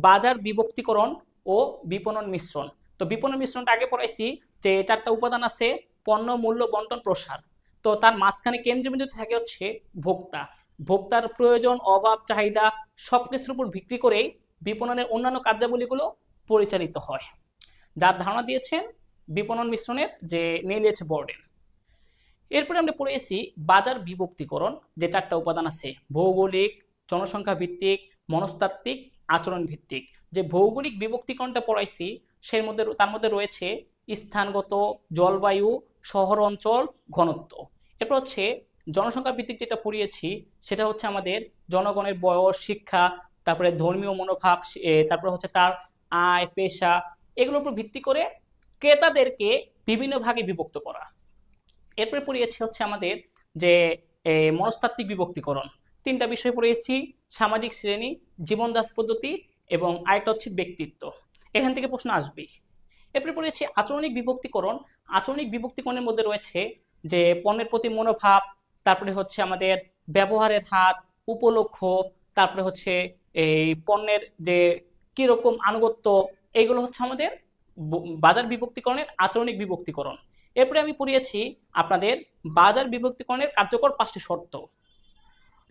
বাজার বিভক্তিকরণ ও বিপণন মিশ্রণ। তো বিপণন মিশ্রণটা আগে পড়াইছি যে 4টা উপাদান আছে, পণ্য, মূল্য, বন্টন, প্রসার। তো তার মাঝখানে কেন্দ্রবিন্দুতে থাকে হচ্ছে ভোক্তা। ভোক্তার প্রয়োজন, অভাব, চাহিদা সবকিছুর উপর ভিত্তি করেই বিপণনের অন্যান্য কার্যাবলীগুলো পরিচালিত হয়। যার ধারণা দিয়েছেন বিপণন মিশ্রণের যে নিলেজ বর্ডেন। এরপরে আমরা পড়েছি বাজার বিভক্তিকরণ, যে 4টা উপাদান আছে, ভৌগোলিক, জনসংখ্যা ভিত্তিক, মনস্তাত্ত্বিক, আচরণ ভিত্তিক। যে ভৌগোলিক বিভক্তিকরণটা পড়াইছি তার মধ্যে রয়েছে স্থানগত, জলবায়ু, শহর অঞ্চল, ঘনত্ব। এরপর হচ্ছে জনসংখ্যা ভিত্তিক যেটা পড়িয়েছি সেটা হচ্ছে আমাদের জনগণের বয়স, শিক্ষা, তারপরে ধর্মীয় মনোভাব, তারপরে হচ্ছে তার আয়, পেশা, এগুলোর উপর ভিত্তি করে ক্রেতাদেরকে বিভিন্ন ভাগে বিভক্ত করা। এরপরে পড়িয়েছি হচ্ছে আমাদের যে মনস্তাত্ত্বিক বিভক্তিকরণ। 3টা বিষয় পড়িয়েছি, সামাজিক শ্রেণী, জীবনদাস পদ্ধতি এবং আরেকটা হচ্ছে ব্যক্তিত্ব। এখান থেকে প্রশ্ন আসবেই। এরপরে পড়িয়েছি আচরণিক বিভক্তিকরণ। আচরণিক বিভক্তিকরণের মধ্যে রয়েছে যে পণ্যের প্রতি মনোভাব, তারপরে হচ্ছে আমাদের ব্যবহারের হার, উপলক্ষ, তারপরে হচ্ছে এই পণ্যের যে কিরকম আনুগত্য, এগুলো হচ্ছে আমাদের বাজার বিভক্তিকরণের আচরণিক বিভক্তিকরণ। এরপরে আমি পড়িয়েছি আপনাদের বাজার বিভক্তিকরণের কার্যকর 5টি শর্ত।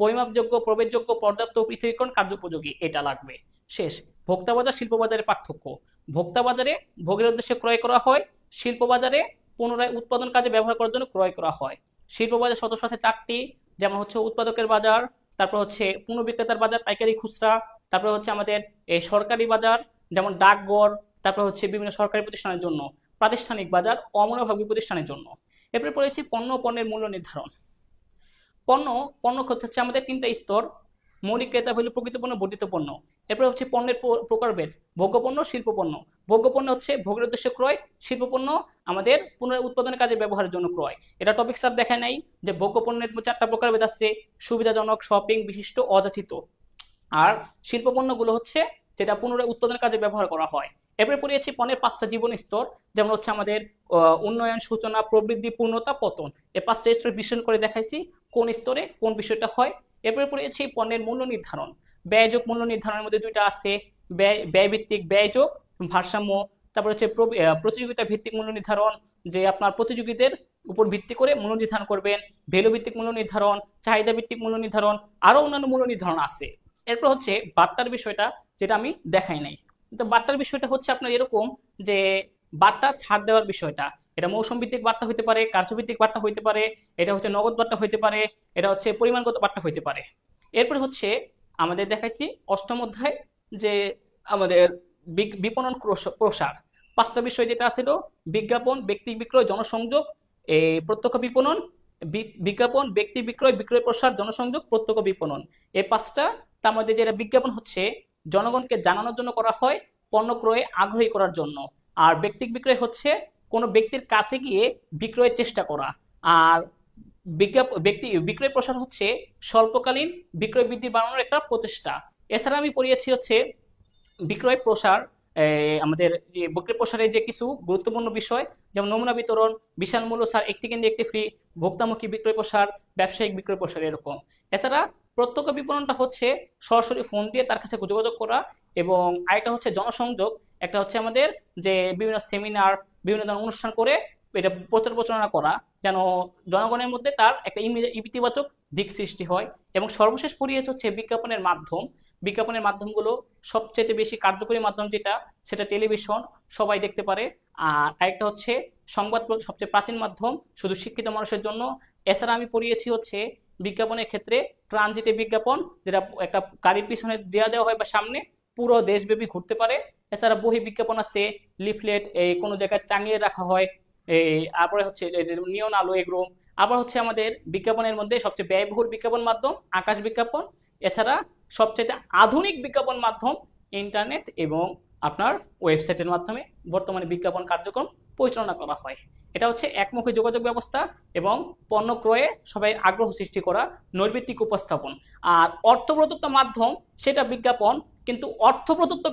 পরিমাপযোগ্য, প্রবেশযোগ্য, পর্যাপ্ত, পৃথকীকরণ, কার্যোপযোগী, এটা লাগবে। শেষ, ভোক্তা বাজার, শিল্প বাজারের পার্থক্য। ভোক্তা বাজারে ভোগের উদ্দেশ্যে ক্রয় করা হয়, শিল্প বাজারে পুনরায় উৎপাদন কাজে ব্যবহার করার জন্য ক্রয় করা হয়। শিল্প বাজার সদস্য আছে 4টি, যেমন হচ্ছে উৎপাদকের বাজার, তারপর হচ্ছে পুনঃবিক্রেতার বাজার, পাইকারি, খুচরা, তারপর হচ্ছে আমাদের এই সরকারি বাজার যেমন ডাকঘর, তারপর হচ্ছে বিভিন্ন সরকারি প্রতিষ্ঠানের জন্য, প্রাতিষ্ঠানিক বাজার, অমূল্যভাবী প্রতিষ্ঠানের জন্য। এরপরে পড়েছি পণ্য ও পণ্যের মূল্য নির্ধারণ। পণ্য হচ্ছে আমাদের 3টা স্তর, মৌলিক, ক্রেতা, ভ্যালু, প্রকৃত পণ্য, বর্ধিত পণ্য। এরপরে হচ্ছে পণ্যের প্রকারভেদ, ভোগ্যপণ্য, শিল্পপণ্য। ভোগ্যপণ্য হচ্ছে ভোগের উদ্দেশ্যে ক্রয়, শিল্পপণ্য আমাদের পুনরায় উৎপাদনের কাজে ব্যবহারের জন্য ক্রয়। এটা টপিক স্যার দেখায় নাই যে ভোগ্যপণ্যের 4টা প্রকারভেদ আছে, সুবিধাজনক, শপিং, বিশিষ্ট, অযাচিত। আর শিল্পপণ্যগুলো হচ্ছে যেটা পুনরায় উৎপাদনের কাজে ব্যবহার করা হয়। এরপরে পড়িয়েছি পণ্যের 5টা জীবন স্তর, যেমন হচ্ছে আমাদের উন্নয়ন, সূচনা, প্রবৃদ্ধি, পূর্ণতা, পতন। এই 5টা স্তর বিশ্লেষণ করে দেখাইছি কোন স্তরে কোন বিষয়টা হয়। এরপরে পড়িয়েছি পণ্যের মূল্য নির্ধারণ। ব্যয়যোগ মূল্য নির্ধারণের মধ্যে 2টা আছে, ব্যয় ভিত্তিক, ব্যয়যোগ, ভারসাম্য। তারপর হচ্ছে প্রতিযোগিতা ভিত্তিক মূল্য নির্ধারণ, যে আপনার প্রতিযোগীদের উপর ভিত্তি করে মূল্য নির্ধারণ করবেন। ভ্যালু ভিত্তিক মূল্য নির্ধারণ, চাহিদা ভিত্তিক মূল্য নির্ধারণ, আরো অন্যান্য মূল্য নির্ধারণ আছে। এরপর হচ্ছে বার্তার বিষয়টা, যেটা আমি দেখাই নাই। তো বার্তার বিষয়টা হচ্ছে আপনার এরকম যে বার্তা ছাড় দেওয়ার বিষয়টা, এটা মৌসুম ভিত্তিক বার্তা হইতে পারে, কার্যভিত্তিক বার্তা হইতে পারে, এটা হচ্ছে নগদ বার্তা হইতে পারে, এটা হচ্ছে পরিমাণগত বার্তা হইতে পারে। এরপর হচ্ছে আমাদের দেখাইছি 8ম অধ্যায় যে আমাদের বিপণন প্রসার। 5টা বিষয় যেটা আছে, বিজ্ঞাপন, ব্যক্তি বিক্রয়, জনসংযোগ, প্রত্যক্ষ বিপণন, বিজ্ঞাপন, ব্যক্তি বিক্রয়, বিক্রয় প্রসার, জনসংযোগ, প্রত্যক্ষ বিপণন। এই 5টা। তার মধ্যে যেটা বিজ্ঞাপন হচ্ছে জনগণকে জানানোর জন্য করা হয়, পণ্য ক্রয়ে আগ্রহী করার জন্য। আর ব্যক্তি বিক্রয় হচ্ছে কোনো ব্যক্তির কাছে গিয়ে বিক্রয়ের চেষ্টা করা। আর ব্যক্তি বিক্রয় প্রসার হচ্ছে স্বল্পকালীন বিক্রয় বৃদ্ধি বাড়ানোর একটা প্রচেষ্টা। এছাড়া আমি পড়িয়েছি হচ্ছে বিক্রয় প্রসার, আমাদের যে বিক্রয় প্রসারের যে কিছু গুরুত্বপূর্ণ বিষয়, যেমন নমুনা বিতরণ, বিশাল মূল্য ছাড়, একটি কিনলে একটি ফ্রি, ভোক্তামুখী বিক্রয় প্রসার, ব্যবসায়িক বিক্রয় প্রসার, এরকম। এছাড়া প্রত্যক্ষ বিপণনটা হচ্ছে সরাসরি ফোন দিয়ে তার কাছে যোগাযোগ করা, এবং আরেকটা হচ্ছে জনসংযোগ, একটা হচ্ছে আমাদের যে বিভিন্ন সেমিনার, বিভিন্ন ধরনের অনুষ্ঠান করে এটা প্রচার প্রচারণা করা, যেন জনগণের মধ্যে তার একটা ইতিবাচক দিক সৃষ্টি হয়। এবং সর্বশেষ পড়িয়েছে হচ্ছে বিজ্ঞাপনের মাধ্যম। বিজ্ঞাপনের মাধ্যমগুলো সবচেয়ে বেশি কার্যকরী মাধ্যম যেটা, সেটা টেলিভিশন, সবাই দেখতে পারে। আর আরেকটা হচ্ছে সংবাদ, সবচেয়ে প্রাচীন মাধ্যম, শুধু শিক্ষিত মানুষের জন্য। এছাড়া আমি পড়িয়েছি হচ্ছে বিজ্ঞাপনের ক্ষেত্রে ট্রানজিটে বিজ্ঞাপন, যেটা একটা গাড়ির পিছনে দেওয়া হয় বা সামনে, পুরো দেশব্যাপী ঘুরতে পারে। এছাড়া বহি বিজ্ঞাপন আছে, লিফলেট, এই কোনো জায়গায় টাঙিয়ে রাখা হয়, তারপরে হচ্ছে নিয়ন আলো, এগুলো। আবার হচ্ছে আমাদের বিজ্ঞাপনের মধ্যে সবচেয়ে ব্যয়বহুল বিজ্ঞাপন মাধ্যম আকাশ বিজ্ঞাপন। এছাড়া সবচেয়ে আধুনিক বিজ্ঞাপন মাধ্যম ইন্টারনেট এবং আপনার ওয়েবসাইটের মাধ্যমে বর্তমানে বিজ্ঞাপন কার্যক্রম পরিচালনা করা হয়। এটা হচ্ছে একমুখী যোগাযোগ ব্যবস্থা এবং পণ্য ক্রয়ে সবাই আগ্রহ সৃষ্টি করা নৈর্ব্যক্তিক উপস্থাপন। আর অর্থ প্রদত্ত মাধ্যম সেটা বিজ্ঞাপন, কিন্তু অর্থ প্রদত্ত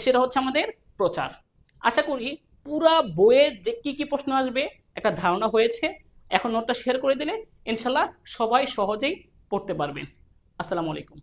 সেটা হচ্ছে আমাদের প্রচার। আশা করি পুরা বইয়ের যে কি কি প্রশ্ন আসবে একটা ধারণা হয়েছে। এখন নোটটা শেয়ার করে দিলে ইনশাল্লাহ সবাই সহজেই পড়তে পারবেন। আসসালামু আলাইকুম।